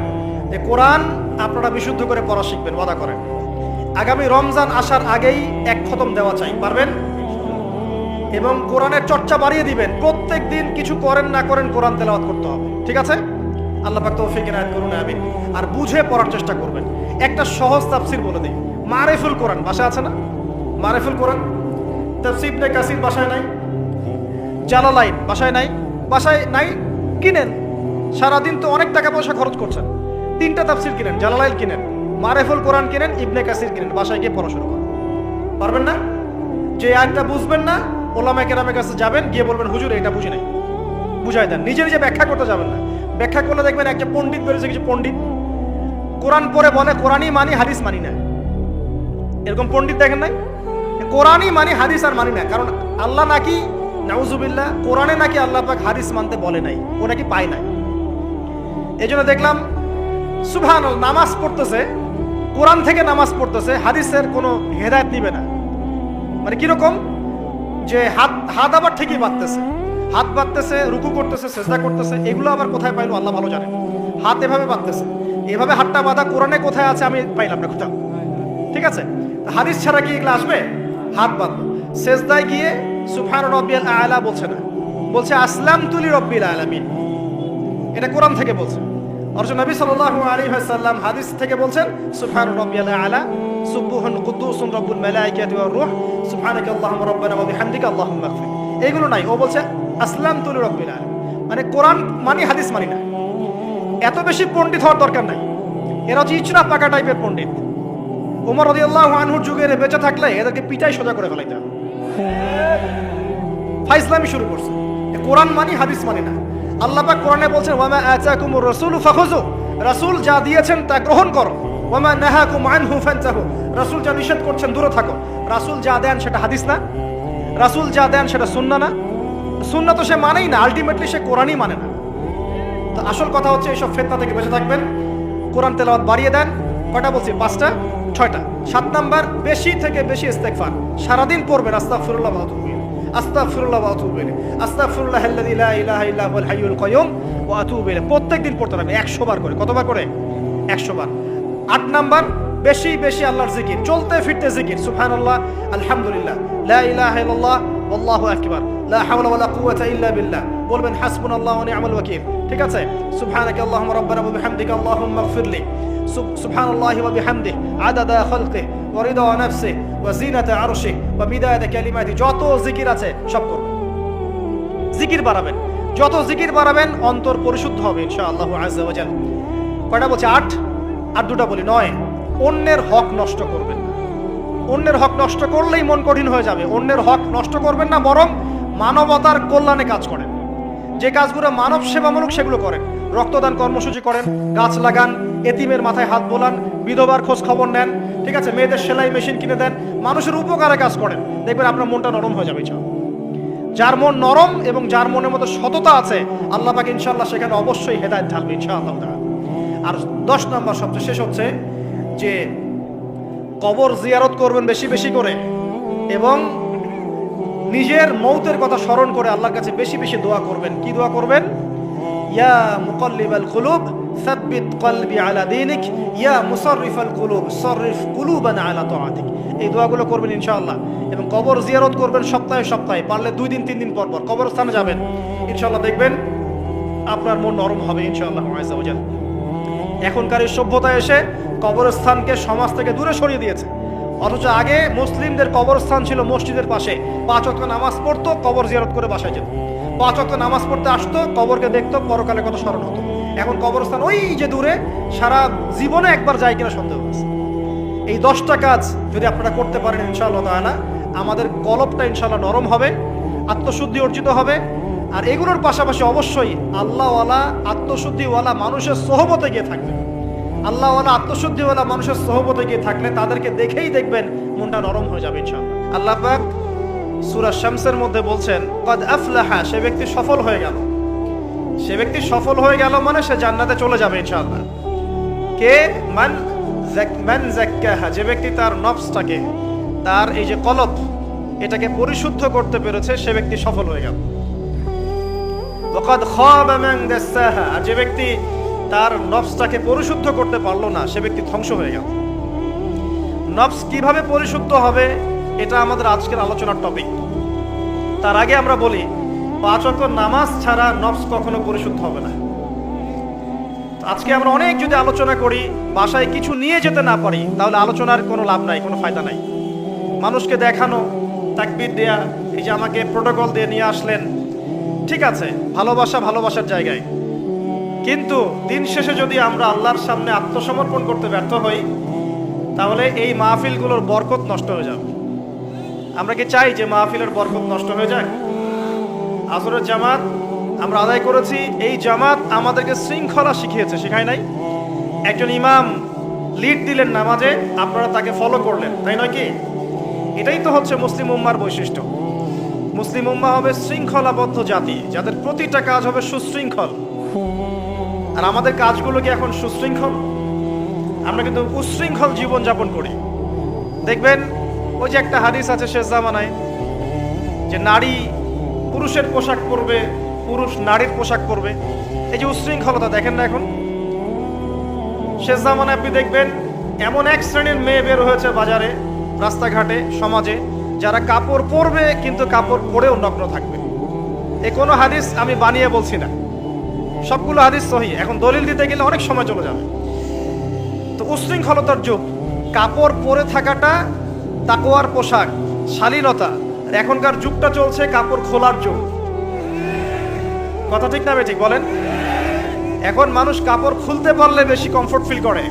যে কোরআন আপনারা বিশুদ্ধ করে পড়া শিখবেন, ওয়াদা করেন। আগামী রমজান আসার আগেই 1 খতম দেওয়া চাই, পারবেন? এবং কোরআনের চর্চা বাড়িয়ে দিবেন। প্রত্যেক দিন কিছু করেন না করেন কোরআন তেলাওয়াত করতে হবে, ঠিক আছে? আল্লাহ পাক তৌফিক এনায়েত করুন, আমিন। আর বুঝে পড়ার চেষ্টা করবেন। একটা সহজ তাফসীর বলে দিই, মারিফুল কোরআন বাসায় আছে না? মারিফুল কোরআন, তাফসীর ইবনে কাসির বাসায় নাই, জালালাইন বাসায় নাই, কিনেন। সারাদিন তো অনেক টাকা পয়সা খরচ করছেন, 3টা তাফসীর কিনেন, জালালাইন কিনেন, মারিফুল কোরআন কিনেন, ইবনে কাসির কিনেন, বাসায় গিয়ে পড়া শুরু করেন। পারবেন না? যে আয়াতটা বুঝবেন না ওলামায়ে কেরামের কাছে যাবেন, গিয়ে বলবেন হুজুর এটা বুঝি নাই, বুঝাই দেন। নিজে নিজে ব্যাখ্যা করতে যাবেন না। ব্যাখ্যা করলে দেখবেন একটা পণ্ডিত বেরোছে, কিছু পণ্ডিত কোরআন পড়ে বলে কোরআনই মানি, হাদিস মানি না। এরকম পণ্ডিত দেখেন নাই? কোরআনই মানি, হাদিস আর মানি না। কারণ আল্লাহ নাকি, নাউজুবিল্লাহ, কোরআনে নাকি আল্লাহ পাক হাদিস মানতে বলে নাই, ও নাকি পায় নাই। এই জন্য দেখলাম সুবহানাল্লাহ, নামাজ পড়তেছে, কোরআন থেকে নামাজ পড়তেছে, হাদিসের কোনো হেদায়েত নিবে না। মানে কিরকম যে হাত আবার ঠিকই বাঁধতেছে, হাত বাঁধতেছে, রুকু করতেছে, সেজদা করতেছে, এগুলো আবার কোথায় পাইলো আল্লাহ ভালো জানেন। হাত এভাবে বাঁধতেছে, এভাবে হাতটা বাঁধা কোরআনে কোথায় আছে আমি পাইলাম না কোথাও। ঠিক আছে, হাদিস ছাড়া কি এগুলো আসবে? হাত বাঁধবো, সেজদায় গিয়ে সুবহান রাব্বিয়াল আ'লা বলছে না, বলছে আসলামতু লিরাব্বিল আলামিন। এটা কোরআন থেকে বলছে। অথচ নবী সাল্লাল্লাহু আলাইহি ওয়াসাল্লাম হাদিস থেকে বলছেন সুবহান রাব্বিয়াল আ'লা, সুবহুন কুদ্দুসুন রাব্বুল মালাইকাতি ওয়ার রূহ, সুবহানাকা আল্লাহুম্মা রাব্বানা ওয়া বিহামদিকা আল্লাহুম্মা ইগফির। এগুলো নাই, ও বলছে আসলামতু লিরাব্বিল আলামিন। মানে কোরআন মানি, হাদিস মানি না। এত বেশি পণ্ডিত হওয়ার দরকার নাই, এরা হচ্ছে ইচড়া পাকা টাইপের পণ্ডিত। ওমর রাদিয়াল্লাহু আনহুর যুগে বেঁচে থাকলে এদেরকে পিটাই সোজা করে ফেলাইতে হবে। ফাইজলামি শুরু করছে, কোরআন মানি, হাদিস মানি না। আল্লাহ পাক কোরআনে বলছেন ওয়ামা আতাকুমুর রাসূলু ফাখুযু, রাসূল যা দিয়েছেন তা গ্রহণ করো। ওয়ামা নাহাকুম আনহু ফান্তাহু, রাসূল যা নিষেধ করছেন দূরে থাকো। রাসূল যা দেন সেটা হাদিস না, রাসূল যা দেন সেটা সুন্নাহ না। সুন্নাহ তো সে মানেই না, আলটিমেটলি সে কোরআনই মানে না। তো আসল কথা হচ্ছে এইসব ফিতনা থেকে বেঁচে থাকবেন। কোরআন তেলাওয়াত বাড়িয়ে দেন। কয়টা বলছি? 5টা 6টা। 7 নাম্বার, বেশি থেকে বেশি ইস্তেগফার সারাদিন পড়বেন। আস্তাগফিরুল্লাহ ওয়া আতুবু ইলাইহি, আস্তাগফিরুল্লাহ ওয়া আতুবু ইলাইহি, আস্তাগফিরুল্লাহাল্লাযী লা ইলাহা ইল্লা হুয়াল হাইয়ুল কাইয়ুম ওয়া আতুবু ইলাইহি। প্রত্যেকদিন পড়তে হবে 100 বার করে। কতবার করে? 100 বার। 8 নাম্বার, বেশি বেশি আল্লাহর জিকির, চলতে ফিরতে জিকির। সুবহানাল্লাহ, আলহামদুলিল্লাহ, লা ইলাহা ইল্লাল্লাহ, আল্লাহু আকবার, লা হাওলা ওয়ালা কুওয়াতা ইল্লা বিল্লাহ। বলবেন হাসবুনাল্লাহু ওয়া নি'মাল ওয়াকিল। ঠিক আছে, সুবহানাকা আল্লাহুম্মা রাব্বানা ওয়া বিহামদিকা আল্লাহুম্মা ইগফিরলি, সুবহানাল্লাহি ওয়া বিহামদিহি আদাদা খালকিহি ওয়া রিদা নাফসিহি ওয়া জিনাতা আরশিহি ওয়া মিদাদা কালিমাতিহি। যত জিকির আছে সব করবেন, জিকির বাড়াবেন। যত জিকির বাড়াবেন অন্তর পরিশুদ্ধ হবে ইনশাআল্লাহু আযজা ওয়া জাল। কয়টা বলছে? 8। আর 2টা বলি। 9, অন্যের হক নষ্ট করবেন না। অন্যের হক নষ্ট করলেই মন কঠিন হয়ে যাবে। অন্যের হক নষ্ট করবেন না, বরং মানবতার কল্যাণে কাজ করেন। যে কাজগুলো মানব সেবামূলক সেগুলো করেন। রক্তদান কর্মসূচি করেন, গাছ লাগান, এতিমের মাথায় হাত বোলান, বিধবার খোঁজ খবর নেন। ঠিক আছে, মেয়েদের সেলাই মেশিন কিনে দেন, মানুষের উপকারে কাজ করেন। দেখবেন আপনার মনটা নরম হয়ে যাবে। যার মন নরম এবং যার মনের মধ্যে সততা আছে, আল্লাহ পাক ইনশাআল্লাহ সেখানে অবশ্যই হেদায়েত ঢালবে ইনশাআল্লাহ। আর 10 নম্বর সবচেয়ে শেষ হচ্ছে যে কবর জিয়ারত করবেন বেশি বেশি করে, এবং নিজের মৌতের কথা স্মরণ করে আল্লাহর কাছে বেশি বেশি দোয়া করবেন। কি দোয়া করবেন? ইয়া মুকাল্লিবাল কুলুব সাব্বিত কলবি আলা দীনিক, ইয়া মুসাররিফাল কুলুব সররিফ কুলুবানা আলা তাআতিক। এই দোয়াগুলো করবেন ইনশাআল্লাহ। এবং কবর জিয়ারত করবেন সপ্তাহে সপ্তাহে, পারলে 2 দিন 3 দিন পর পর কবরস্থানে যাবেন। ইনশাআল্লাহ দেখবেন আপনার মন নরম হবে ইনশাআল্লাহ আযজা ওয়া জাল। এখনকার এই সভ্যতা এসে কবরস্থানকে সমাজ থেকে দূরে সরিয়ে দিয়েছে। অথচ আগে মুসলিমদের কবরস্থান ছিল মসজিদের পাশে। 5 ওয়াক্ত নামাজ পড়তো, কবর জিয়ারত করে বাসায় যেত। 5 ওয়াক্ত নামাজ পড়তে আসতো, কবরকে দেখতো, পরকালের কথা স্মরণ হতো। এখন কবরস্থান ওই যে দূরে, সারা জীবনে একবার যায় কিনা সন্দেহ আছে। এই 10টা কাজ যদি আপনারা করতে পারেন ইনশাআল্লাহ তাআলা, আমাদের কলবটা ইনশাআল্লাহ নরম হবে, আত্মশুদ্ধি অর্জিত হবে। আর এগুলোর পাশাপাশি অবশ্যই আল্লাহওয়ালা, আত্মশুদ্ধিওয়ালা মানুষের সোহবতে গিয়ে থাকবে। আল্লাহওয়ালা, আত্মশুদ্ধিওয়ালা মানুষের সোহবতে গিয়ে থাকলে তাদেরকে দেখেই দেখবেন মনটা নরম হয়ে যাবে ইনশাআল্লাহ। আল্লাহ পাক সূরা শামসের মধ্যে বলছেন কদ আফলাহা, সে ব্যক্তি সফল হয়ে গেল। সে ব্যক্তি সফল হয়ে গেল মানে সে জান্নাতে চলে যাবে ইনশাআল্লাহ। কে? মান যাক্কাহা, যে ব্যক্তি তার নফসটাকে, তার এই যে কলব, এটাকে পরিশুদ্ধ করতে পেরেছে, সে ব্যক্তি সফল হয়ে গেল। ওয়াকাদ খাবা মান দাসাহা, আর যে ব্যক্তি তার নফসটাকে পরিশুদ্ধ করতে পারলো না, সে ব্যক্তি ধ্বংস হয়ে গেল। নফস কিভাবে পরিশুদ্ধ হবে, এটা আমাদের আজকের আলোচনার টপিক। তার আগে আমরা বলি 5 ওয়াক্ত নামাজ ছাড়া নফস কখনো পরিশুদ্ধ হবে না। আজকে আমরা অনেক যদি আলোচনা করি, বাসায় কিছু নিয়ে যেতে না পারি, তাহলে আলোচনার কোনো লাভ নাই, কোনো ফায়দা নাই। মানুষকে দেখানো, তাকবীর দেয়া, এই যে আমাকে প্রোটোকল দিয়ে নিয়ে আসলেন, ঠিক আছে, ভালোবাসা ভালোবাসার জায়গায়, কিন্তু দিন শেষে যদি আমরা আল্লাহর সামনে আত্মসমর্পণ করতে ব্যর্থ হই, তাহলে এই মাহফিলগুলোর বরকত নষ্ট হয়ে যাবে। আমরা কি চাই যে মাহফিলের বরকত নষ্ট হয়ে যায়? আসরের জামাত আমরা আদায় করেছি, এই জামাত আমাদেরকে শৃঙ্খলা শিখিয়েছে, শেখায় নাই? একজন ইমাম লিড দিলেন নামাজে, আপনারা তাকে ফলো করলেন, তাই নয় কি? এটাই তো হচ্ছে মুসলিম উম্মার বৈশিষ্ট্য। মুসলিম উম্মা হবে শৃঙ্খলাবদ্ধ জাতি, যাদের প্রতিটা কাজ হবে সুশৃঙ্খল। আর আমাদের কাজগুলো কি এখন সুশৃঙ্খল? আমরা কিন্তু উশৃঙ্খল জীবন যাপন করি। দেখবেন ওই যে একটা হাদিস আছে শেষ জামানায়, যে নারী পুরুষের পোশাক পরবে, পুরুষ নারীর পোশাক পরবে। এই যে উশৃঙ্খলতা দেখেন না এখন শেষ জামানায়। আপনি দেখবেন এমন এক শ্রেণীর মেয়ে বের হয়েছে বাজারে, রাস্তাঘাটে, সমাজে, যারা কাপড় পরবে কিন্তু কাপড় পরেও নগ্ন থাকবে। এ কোনো হাদিস আমি বানিয়ে বলছি না, সবগুলো হাদিস সহিহ। এখন দলিল দিতে গেলে অনেক সময় চলে যাবে। তো উশৃঙ্খলতার যুগ, কাপড় পরে থাকাটা তাকওয়ার পোশাক, শালীনতা। আর এখনকার যুগটা চলছে কাপড় খোলার যুগ। কথা ঠিক না ঠিক বলেন? এখন মানুষ কাপড় খুলতে পারলে বেশি কমফোর্ট ফিল করে।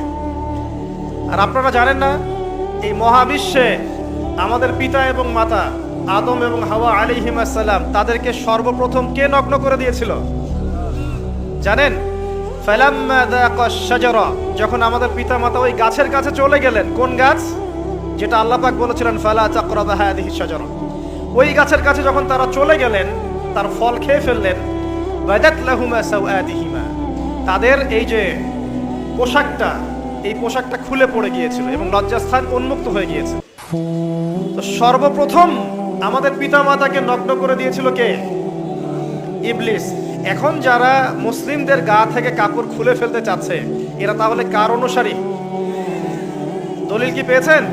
আর আপনারা জানেন না, এই মহাবিশ্বে আমাদের পিতা এবং মাতা আদম এবং হাওয়া আলাইহিস সালাম, তাদেরকে সর্বপ্রথম কে নগ্ন করে দিয়েছিল জানেন? ফালাম্মা যাকাশ শাজারা, যখন আমাদের পিতা মাতা ওই গাছের কাছে চলে গেলেন। কোন গাছ? যেটা আল্লাহ পাক বলেছিলেন ফালা তাকরাবা হাদিহি শাজারা। ওই গাছের কাছে যখন তারা চলে গেলেন, তার ফল খেয়ে ফেললেন। বাদাত লাহুমা সাওআতিহিমা, তাদের এই যে পোশাকটা, এই পোশাকটা খুলে পড়ে গিয়েছিল এবং লজ্জাস্থান উন্মুক্ত হয়ে গিয়েছে। তো সর্বপ্রথম আমাদের পিতা মাতাকে নগ্ন করে দিয়েছিল কে? ইবলিস। এখন যারা মুসলিমদের গা থেকে কাপড় খুলে ফেলতে চাচ্ছে, এরা তাহলে কার অনুসারী? দলিল কি পেয়েছেন?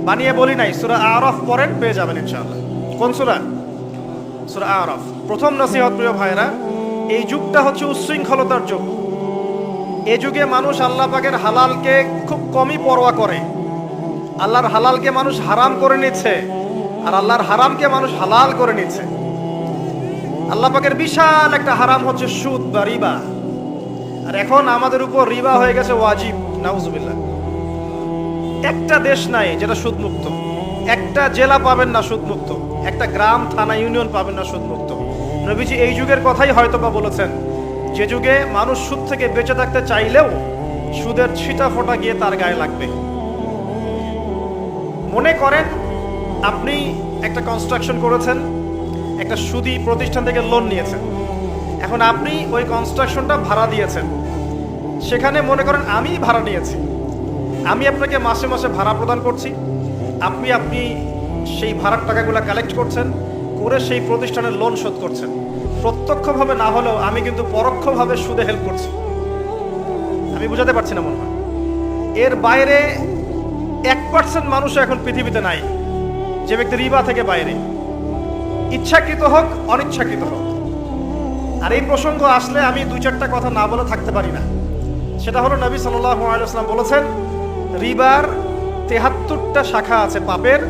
বানিয়ে বলি নাই, সূরা আরাফ পড়েন, পেয়ে যাবেন ইনশাআল্লাহ। কোন সূরা? সূরা আরাফ। প্রথম নসিহত প্রিয় ভাইরা, এই যুগটা হচ্ছে উশৃঙ্খলতার যুগ। এই যুগে মানুষ আল্লাহ পাকের হালালকে খুব কমই পরোয়া করে। আল্লাহর হালালকে মানুষ হারাম করে নিচ্ছে, আর আল্লাহর হারামকে মানুষ হালাল করে নিচ্ছে। আল্লাহ পাকের বিশাল একটা হারাম হচ্ছে সুদ বা রিবা, আর এখন আমাদের উপর রিবা হয়ে গেছে ওয়াজিব। নাউজুবিল্লাহ। একটা দেশ নাই যেটা সুদ মুক্ত, একটা জেলা পাবেন না সুদ মুক্ত, একটা গ্রাম, থানা, ইউনিয়ন পাবেন না সুদ মুক্ত। নবীজি এই যুগের কথাই হয়তোবা বলেছেন, যে যুগে মানুষ সুদ থেকে বেঁচে থাকতে চাইলেও সুদের ছিটা ফোঁটা গিয়ে তার গায়ে লাগবে। মনে করেন আপনি একটা কনস্ট্রাকশন করেছেন, একটা সুদী প্রতিষ্ঠান থেকে লোন নিয়েছেন। এখন আপনি ওই কনস্ট্রাকশনটা ভাড়া দিয়েছেন, সেখানে মনে করেন আমি ভাড়া নিয়েছি, আমি আপনাকে মাসে মাসে ভাড়া প্রদান করছি। আপনি সেই ভাড়ার টাকাগুলো কালেক্ট করছেন, করে সেই প্রতিষ্ঠানের লোন শোধ করছেন। প্রত্যক্ষভাবে না হলেও আমি কিন্তু পরোক্ষভাবে সুদে হেল্প করছি। আমি বুঝাতে পারছি না মনে হয়। এর বাইরে 1% মানুষও এখন পৃথিবীতে নাই যে ব্যক্তি রিবা থেকে বাইরে, ইচ্ছাকৃত হোক অনিচ্ছাকৃত হোক। আর এই প্রসঙ্গ আসলে আমি 2-4টা কথা না বলে থাকতে পারি না। সেটা হলো, নবী সাল্লাল্লাহু আলাইহি ওয়াসাল্লাম বলেছেন, রিবার 73টা শাখা আছে পাপের,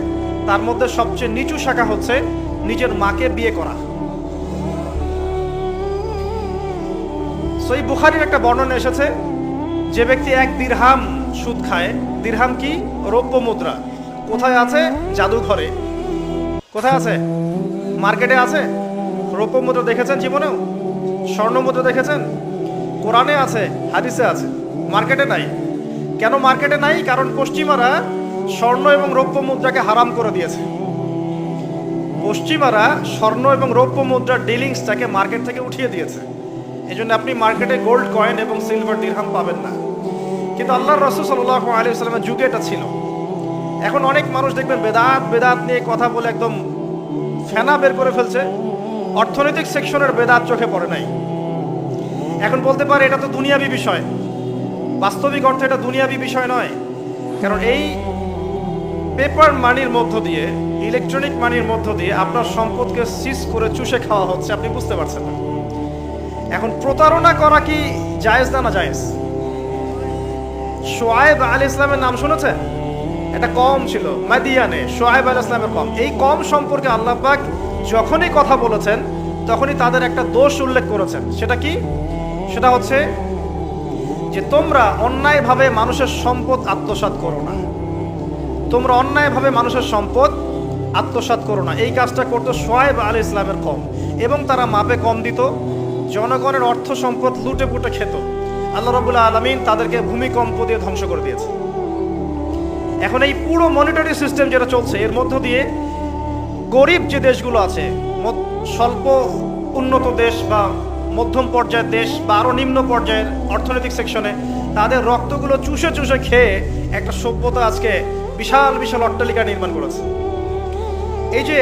তার মধ্যে সবচেয়ে নিচু শাখা হচ্ছে নিজের মাকে বিয়ে করা। সহিহ বুখারীর একটা বর্ণনা এসেছে, যে ব্যক্তি 1 দিরহাম সুদ খায়। দিরহাম কি? রৌপ্য মুদ্রা। কোথায় আছে? জাদুঘরে। কোথায় আছে? মার্কেটে আছে। রৌপ্য মুদ্রা দেখেছেন জীবনেও? স্বর্ণ মুদ্রা দেখেছেন? কোরআনে আছে, হাদিসে আছে, মার্কেটে নাই। কেন মার্কেটে নাই? কারণ পশ্চিমারা স্বর্ণ এবং রৌপ্য মুদ্রাকে হারাম করে দিয়েছে। পশ্চিমারা স্বর্ণ এবং রৌপ্য মুদ্রার ডিলিংসটাকে মার্কেট থেকে উঠিয়ে দিয়েছে। এই জন্য আপনি মার্কেটে গোল্ড কয়েন এবং সিলভার দিরহাম পাবেন না। কিন্তু আল্লাহর রাসূল সাল্লাল্লাহু আলাইহি ওয়াসাল্লামের যুগে এটা ছিল। এখন অনেক মানুষ দেখবেন বেদাত নিয়ে কথা বলে একদম ফেনা বের করে ফেলছে। অর্থনৈতিক সেকশনের বেদাত চোখে পড়ে নাই। এখন বলতে পারে এটা তো দুনিয়াবি বিষয়। বাস্তবিক অর্থে এটা দুনিয়াবি বিষয় নয়। কারণ এই পেপার মানির মধ্য দিয়ে, ইলেকট্রনিক মানির মধ্য দিয়ে আপনার সম্পদকে সিজ করে চুষে খাওয়া হচ্ছে, আপনি বুঝতে পারছেন না। এখন প্রতারণা করা কি জায়েজ না জায়েজ? শোয়েব আলাইহিস সালামের নাম শুনেছেন? এটা কম ছিল মাদিয়ানে, শোয়েব আলাইহিস সালামের কম। এই কম সম্পর্কে আল্লাহ পাক যখনই কথা বলেছেন তখনই তাদের একটা দোষ উল্লেখ করেছেন। সেটা কি? সেটা হচ্ছে যে তোমরা অন্যায়ভাবে মানুষের সম্পদ আত্মসাৎ করো না। তোমরা অন্যায়ভাবে মানুষের সম্পদ আত্মসাৎ করো না। এই কাজটা করতো শুআয়ব আলাইহিস সালামের কওম, এবং তারা মাপে কম দিত, জনগণের অর্থ সম্পদ লুটে পুটে খেত। আল্লাহ রাব্বুল আলামিন তাদেরকে ভূমিকম্প দিয়ে ধ্বংস করে দিয়েছে। এখন এই পুরো মনিটরি সিস্টেম যেটা চলছে, এর মধ্য দিয়ে গরিব যে দেশগুলো আছে, স্বল্প উন্নত দেশ বা মধ্যম পর্যায়ের দেশ বা আরও নিম্ন পর্যায়ের অর্থনৈতিক সেকশনে, তাদের রক্তগুলো চুষে চুষে খেয়ে একটা সভ্যতা আজকে বিশাল বিশাল অট্টালিকা নির্মাণ করেছে। এই যে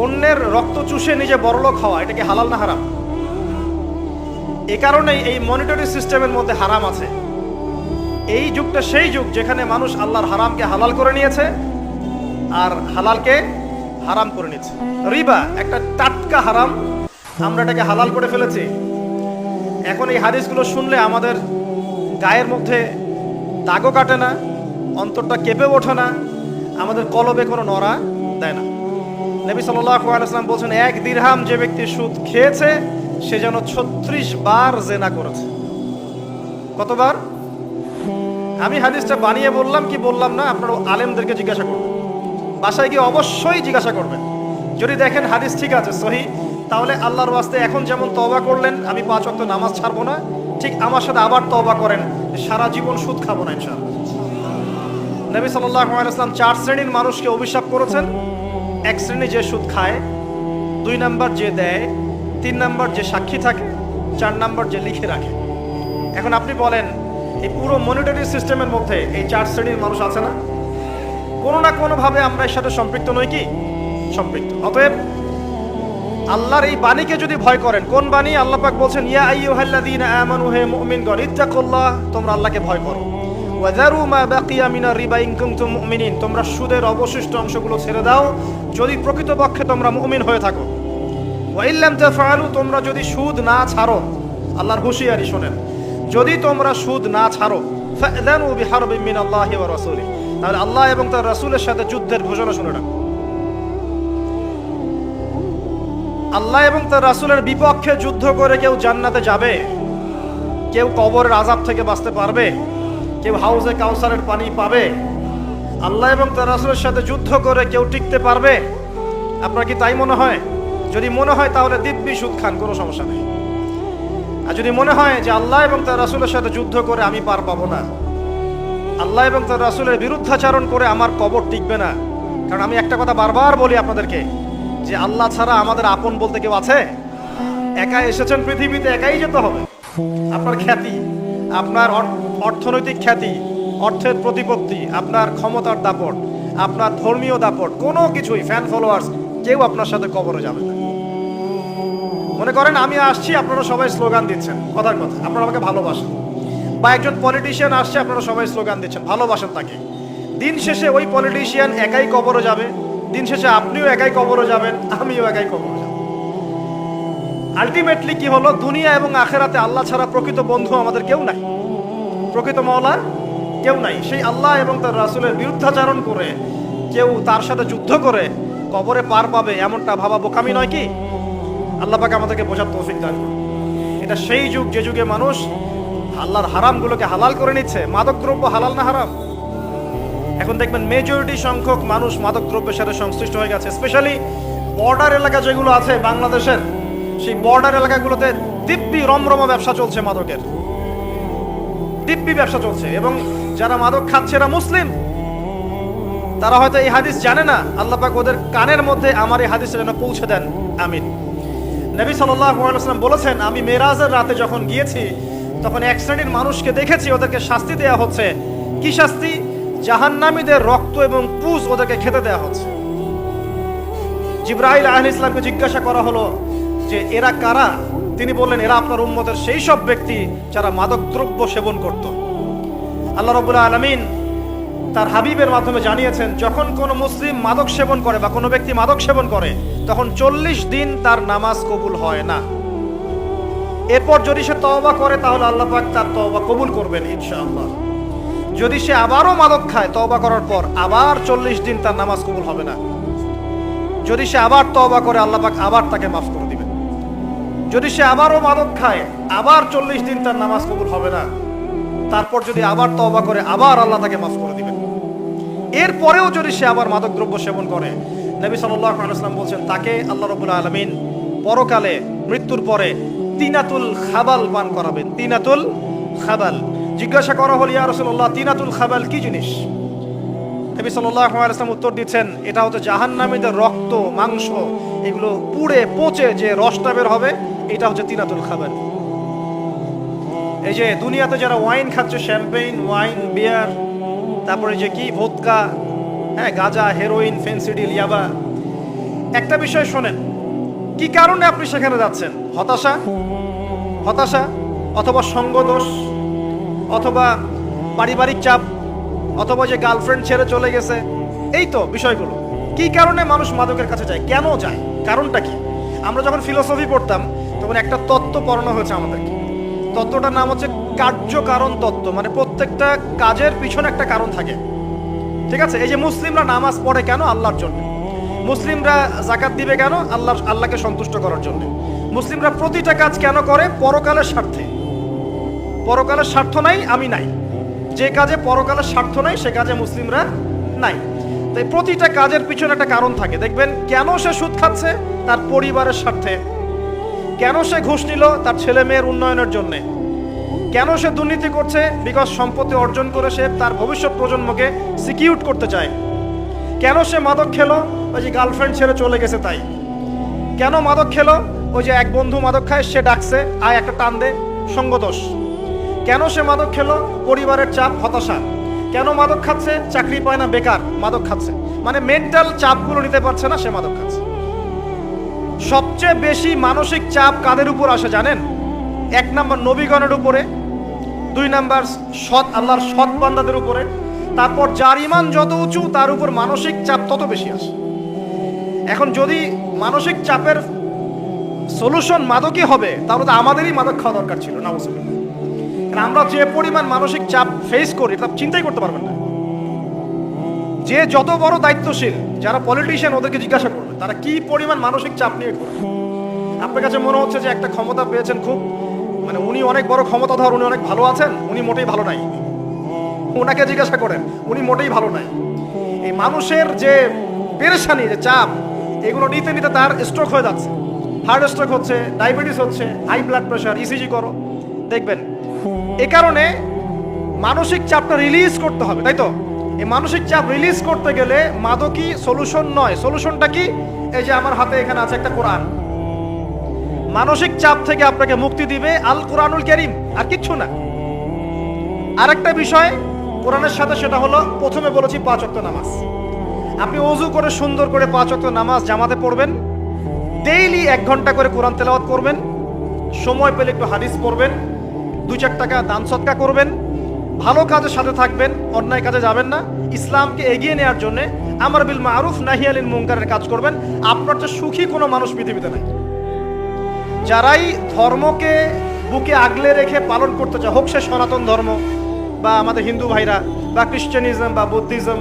অন্যের রক্ত চুষে নিজে বড়লোক হওয়া, এটা কি হালাল না হারাম? এ কারণেই এই মনিটরি সিস্টেমের মধ্যে হারাম আছে। এই যুগটা সেই যুগ যেখানে মানুষ আল্লাহর হারামকে হালাল করে নিয়েছে আর হালালকে হারাম করে নিয়েছে। রিবা একটা টাটকা হারাম, আমরা এটাকে হালাল করে ফেলেছি। এখন এই হাদিসগুলো শুনলে আমাদের গায়ের মধ্যে দাগও কাটে না, অন্তরটা কেঁপে ওঠে না, আমাদের কলবে কোনো নড়া দেয় না। নবী সাল্লাল্লাহু আলাইহি ওয়াসাল্লাম বলছেন, এক দিরহাম যে ব্যক্তি সুদ খেয়েছে সে যেন 36 বার জেনা করেছে। কতবার? আমি হাদিসটা বানিয়ে বললাম কি বললাম না, আপনারা আলেমদেরকে জিজ্ঞাসা করবেন, বাসায় গিয়ে অবশ্যই জিজ্ঞাসা করবেন। যদি দেখেন হাদিস ঠিক আছে, সহি, তাহলে আল্লাহর ওয়াস্তে এখন যেমন তওবা করলেন আমি 5 ওয়াক্ত নামাজ ছাড়বো না, ঠিক আমার সাথে আবার তওবা করেন সারা জীবন সুদ খাবো না ইনশাআল্লাহ। নবী সাল্লাল্লাহু আলাইহি ওয়াসাল্লাম 4 শ্রেণীর মানুষকে অভিশাপ করেছেন। এক শ্রেণী যে সুদ খায়, 2 নাম্বার যে দেয়, 3 নাম্বার যে সাক্ষী থাকে, 4 নাম্বার যে লিখে রাখে। এখন আপনি বলেন, এই পুরো মনিটরি সিস্টেমের মধ্যে এই 4 শ্রেণীর মানুষ আছে না? কোনো না কোনোভাবে আমরা এর সাথে সম্পৃক্ত নই কি? সম্পৃক্ত। অতএব আল্লাহর এই বাণীকে যদি ভয় করেন, কোন বাণী? আল্লাহ পাক বলছেন, ইয়া আইয়ুহাল্লাযীনা আমানু, হে মুমিনগণ, ইত্তাকুল্লাহ, তোমরা আল্লাহকে ভয় করো, ওয়া যারু মা বাকিয়া মিনার রিবা ইন কুনতুম মুমিনিন, তোমরা সুদের অবশিষ্ট অংশগুলো ছেড়ে দাও যদি প্রকৃতপক্ষে তোমরা মুমিন হয়ে থাকো। ওয়া ইল্লাম তাফআলু, তোমরা যদি সুদ না ছাড়ো, আল্লাহর হুঁশিয়ারি শোনেন, যদি তোমরা সুদ না ছাড়ো, ফাযানু বিহারবিন মিনাল্লাহি ওয়া রাসূলিহি, তাহলে আল্লাহ এবং তার রাসূলের সাথে যুদ্ধের ঘোষণা শুনে রাখো। আল্লাহ এবং তার রাসূলের বিপক্ষে যুদ্ধ করে কেউ জান্নাতে যাবে? কেউ কবরের আযাব থেকে বাঁচতে পারবে? কেউ হাউজে কাউসারের পানি পাবে? আল্লাহ এবং তার রাসূলের সাথে যুদ্ধ করে কেউ টিকতে পারবে? আপনার কি তাই মনে হয়? যদি মনে হয় তাহলে দিব্যি সুদ খান, কোনো সমস্যা নেই। আর যদি মনে হয় যে আল্লাহ এবং তার রাসূলের সাথে যুদ্ধ করে আমি পার পাবো না, আল্লাহ এবং তার রাসূলের বিরুদ্ধাচরণ করে আমার কবর টিকবে না, কারণ আমি একটা কথা বারবার বলি আপনাদেরকে, যে আল্লাহ ছাড়া আমাদের আপন বলতে কেউ আছে? একা এসেছেন পৃথিবীতে, একাই যেতে হবে। আপনার খ্যাতি, আপনার অর্থনৈতিক খ্যাতি, অর্থের প্রতিপত্তি, আপনার ক্ষমতার দাপট, আপনার ধর্মীয় দাপট, কোনো কিছুই, ফ্যান ফলোয়ার্স, কেউ আপনার সাথে কবরে যাবে না। মনে করেন আমি আসছি, আপনারা সবাই স্লোগান দিচ্ছেন, কথার কথা, আপনারা আমাকে ভালোবাসেন, বা একজন পলিটিশিয়ান আসছে, আপনারা সবাই স্লোগান দিচ্ছেন, ভালোবাসেন তাকে। দিন শেষে ওই পলিটিশিয়ান একাই কবরে যাবে, দিন শেষে আপনিও একাই কবরে যাবেন, আমিও একাই কবরে যাব। আলটিমেটলি কি হলো? দুনিয়া এবং আখেরাতে আল্লাহ ছাড়া প্রকৃত বন্ধু আমাদের কেউ নাই, প্রকৃত মওলা কেউ নাই। সেই আল্লাহ এবং তার রাসূলের বিরুদ্ধাচরণ করে কেউ তার সাথে যুদ্ধ করে কবরে পার পাবে, এমনটা ভাবা বোকামি নয় কি? আল্লাহ পাক আমাদেরকে বোঝার তৌফিক দান করুন। এটা সেই যুগ যে যুগে মানুষ আল্লাহর হারামগুলোকে হালাল করে নিচ্ছে। মাদকদ্রব্য হালাল না হারাম? এখন দেখবেন মেজরিটি সংখ্যক মানুষ মাদকদ্রব্যের সাথে সংশ্লিষ্ট হয়ে গেছে। স্পেশালি বর্ডার এলাকা যেগুলো আছে বাংলাদেশের, সেই বর্ডার এলাকাগুলোতে দিব্যি রমরমা ব্যবসা চলছে, মাদকের দিব্যি ব্যবসা চলছে। এবং যারা মাদক খাচ্ছে এরা মুসলিম, তারা হয়তো এই হাদিস জানে না। আল্লাহ পাক ওদের কানের মধ্যে আমার এই হাদিসটা যেন পৌঁছে দেন, আমিন। নবী সাল্লাল্লাহু আলাইহি ওয়াসাল্লাম বলেছেন, আমি মেরাজের রাতে যখন গিয়েছি তখন এক শ্রেণীর মানুষকে দেখেছি, ওদেরকে শাস্তি দেয়া হচ্ছে। কি শাস্তি? জাহান্নামীদের রক্ত এবং পুজ ওদেরকে খেতে দেয়া হচ্ছে। জিবরাইল আলাইহিস সালামকে জিজ্ঞাসা করা হলো যে এরা কারা? তিনি বললেন, এরা আপনার উম্মতের সেই সব ব্যক্তি যারা মাদকদ্রব্য সেবন করত। আল্লাহ রাব্বুল আলামিন তার হাবিবের মাধ্যমে জানিয়েছেন, যখন কোনো মুসলিম মাদক সেবন করে বা কোনো ব্যক্তি মাদক সেবন করে, তখন 40 দিন তার নামাজ কবুল হয় না। এরপর যদি সে তওবা করে তাহলে আল্লাহ পাক তার তওবা কবুল করবেন ইনশাআল্লাহ। যদি সে আবারও মাদক খায় তওবা করার পর, আবার 40 দিন তার নামাজ কবুল হবে না। যদি সে আবার তওবা করে, আল্লাহ পাক আবার তাকে মাফ করে দিবেন। যদি সে আবারও মাদক খায়, আবার 40 দিন তার নামাজ কবুল হবে না। তারপর যদি আবার তওবা করে, আবার আল্লাহ তাকে মাফ করে দিবেন। এরপরেও যদি সে আবার মাদকদ্রব্য সেবন করে, নবী সাল্লাল্লাহু আলাইহি ওয়াসাল্লাম বলছেন তাকে আল্লাহ রাব্বুল আলামিন পরকালে মৃত্যুর পরে তিনাতুল খাবাল পান করাবেন। তিনাতুল খাবাল। জিজ্ঞাসা করা হল, ইয়া রাসূলুল্লাহ, তিনাতুল খাবাল কি জিনিস? নবী সাল্লাল্লাহু আলাইহি ওয়াসাল্লাম উত্তর দিচ্ছেন, এটা হচ্ছে জাহান্নামীদের রক্ত, মাংস, এগুলো পুড়ে পচে যে রসটা বের হবে, এটা হচ্ছে তিনাতুল খাবাল। এই যে দুনিয়াতে যারা ওয়াইন খাচ্ছে, শ্যাম্পেইন, ওয়াইন, বিয়ার, তারপরে যে কি ভোদকা, হ্যাঁ, গাঁজা, হেরোইন, ফেন্সিডিল, ইয়াবা, একটা বিষয় শোনেন, কি কারণে আপনি সেখানে যাচ্ছেন? হতাশা, অথবা সঙ্গদোষ, অথবা পারিবারিক চাপ, অথবা যে গার্লফ্রেন্ড ছেড়ে চলে গেছে, এই তো বিষয়গুলো। কি কারণে মানুষ মাদকের কাছে যায়, কেন যায়, কারণটা কি? আমরা যখন ফিলোসফি পড়তাম তখন একটা তত্ত্ব পড়ানো হয়েছে আমাদেরকে। তত্ত্বটার নাম হচ্ছে কার্য-কারণ তত্ত্ব। মানে প্রত্যেকটা কাজের পিছনে একটা কারণ থাকে, ঠিক আছে? এই যে মুসলিমরা নামাজ পড়ে কেন? আল্লাহর জন্য। মুসলিমরা যাকাত দিবে কেন? আল্লাহকে সন্তুষ্ট করার জন্য। মুসলিমরা প্রতিটা কাজ কেন করে? পরকালের স্বার্থে। পরকালের স্বার্থ নাই, আমি নাই। যে কাজে পরকালের স্বার্থ নাই সে কাজে মুসলিমরা নাই। তাই প্রতিটা কাজের পিছনে একটা কারণ থাকে। দেখবেন কেন সে সুদ খাচ্ছে? তার পরিবারের স্বার্থে। কেন সে ঘুষ নিল? তার ছেলে মেয়ের উন্নয়নের জন্য। কেন সে দুর্নীতি করছে? বিকজ সম্পত্তি অর্জন করে সে তার ভবিষ্যৎ প্রজন্মকে সিকিউর করতে চায়। কেন সে মাদক খেলো? ওই যে গার্লফ্রেন্ড ছেড়ে চলে গেছে তাই। কেন মাদক খেলো? ওই যে এক বন্ধু মাদক খায়, সে ডাকছে, আয় একটা টান দে, সঙ্গদোষ। কেন সে মাদক খেলো? পরিবারের চাপ, হতাশা। কেন মাদক খাচ্ছে? চাকরি পায় না, বেকার, মাদক খাচ্ছে। মানে মেন্টাল চাপগুলো নিতে পারছে না, সে মাদক খাচ্ছে। সবচেয়ে বেশি মানসিক চাপ কাদের উপর আসে জানেন? 1 নম্বর নবীগণের উপরে, 2 নম্বর আল্লাহর সৎ বান্দাদের উপরে, তারপর যার ঈমান যত উঁচু তার উপর মানসিক চাপ তত বেশি আসে। এখন যদি মানসিক চাপের সলিউশন মাদকই হবে, তাহলে তো আমাদেরই মাদক খাওয়া দরকার ছিল, নাউজুবিল্লাহ। কারণ আমরা যে পরিমাণ মানসিক চাপ ফেস করি তা চিন্তাই করতে পারবেন না। যে যত বড় দায়িত্বশীল, যারা পলিটিশিয়ান, ওদেরকে জিজ্ঞাসা করবে তারা কি পরিমাণ মানসিক চাপ নিয়ে করে। আপনার কাছে মনে হচ্ছে যে একটা ক্ষমতা পেয়েছেন খুব, মানে উনি অনেক বড় ক্ষমতাধর, উনি অনেক ভালো আছেন, উনি মোটেই ভালো নাই। ওনাকে জিজ্ঞাসা করেন, উনি মোটেই ভালো নাই। এই মানুষের যে পেরেশানি, যে চাপ, এগুলো নিতে নিতে তার স্ট্রোক হয়ে যাচ্ছে, হার্ট স্ট্রোক হচ্ছে, ডায়াবেটিস হচ্ছে, হাই ব্লাড প্রেশার, ইসিজি করো, দেখবেন। এ কারণে মানসিক চাপটা রিলিজ করতে হবে, তাই তো? এই মানসিক চাপ রিলিজ করতে গেলে মাদকই সলিউশন নয়। সলিউশনটা কি? এই যে আমার হাতে এখানে আছে একটা কোরআন। মানসিক চাপ থেকে আপনাকে মুক্তি দিবে আল কোরআনুল কারীম, আর কিচ্ছু না। আরেকটা বিষয় কোরআনের সাথে, সেটা হলো প্রথমে বলেছি 5 ওয়াক্ত নামাজ। আপনি ওযু করে সুন্দর করে 5 ওয়াক্ত নামাজ জামাতে পড়বেন, ডেইলি 1 ঘন্টা করে কোরআন তেলাওয়াত করবেন, সময় পেলে একটু হাদিস পড়বেন, 2-4 টাকা দান সদকা করবেন, ভালো কাজের সাথে থাকবেন, অন্যায় কাজে যাবেন না, ইসলামকে এগিয়ে নেওয়ার জন্য আমর বিল মারুফ নাহি আনিল মুনকারের কাজ করবেন। আপনার চেয়ে সুখী কোনো মানুষ পৃথিবীতে নাই। যারাই ধর্মকে বুকে আগলে রেখে পালন করতে চায়, হোক সে সনাতন ধর্ম বা আমাদের হিন্দু ভাইরা বা খ্রিস্টানিজম বা বুদ্ধিজম,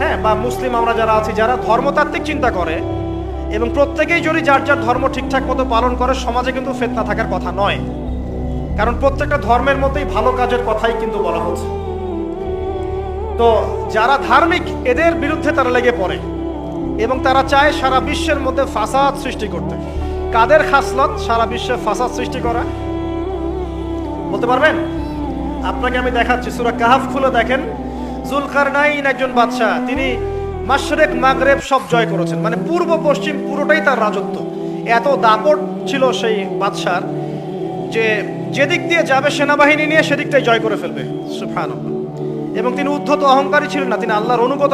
হ্যাঁ, বা মুসলিম আমরা যারা আছি, যারা ধর্মতাত্ত্বিক চিন্তা করে এবং প্রত্যেকেই যদি যার যার ধর্ম ঠিকঠাক মতো পালন করে, সমাজে কিন্তু ফিতনা থাকার কথা নয়। কারণ প্রত্যেকটা ধর্মের মধ্যেই ভালো কাজের কথাই কিন্তু বলা হচ্ছে। তো যারা ধার্মিক, এদের বিরুদ্ধে তারা লেগে পড়ে এবং তারা চায় সারা বিশ্বের মধ্যে ফাসাদ সৃষ্টি করতে। কাদের খাসলত সারা বিশ্বে ফাসাদ সৃষ্টি করা? বলতে পারবেন? আপনাকে আমি দেখাচ্ছি, সূরা কাহাফ খুলে দেখেন। যুলকারনাইন একজন বাদশা, তিনি মাশরিক মাগরিব সব জয় করেছেন, মানে পূর্ব পশ্চিম পুরোটাই তার রাজত্ব। এত দাপট ছিল সেই বাদশার যে যেদিক দিয়ে যাবে সেনাবাহিনী নিয়ে সেদিকটাই জয় করে ফেলবে, সুবহানাল্লাহ। এবং তিনি উদ্ধত অহংকারী ছিলেন না, তিনি আল্লাহর অনুগত।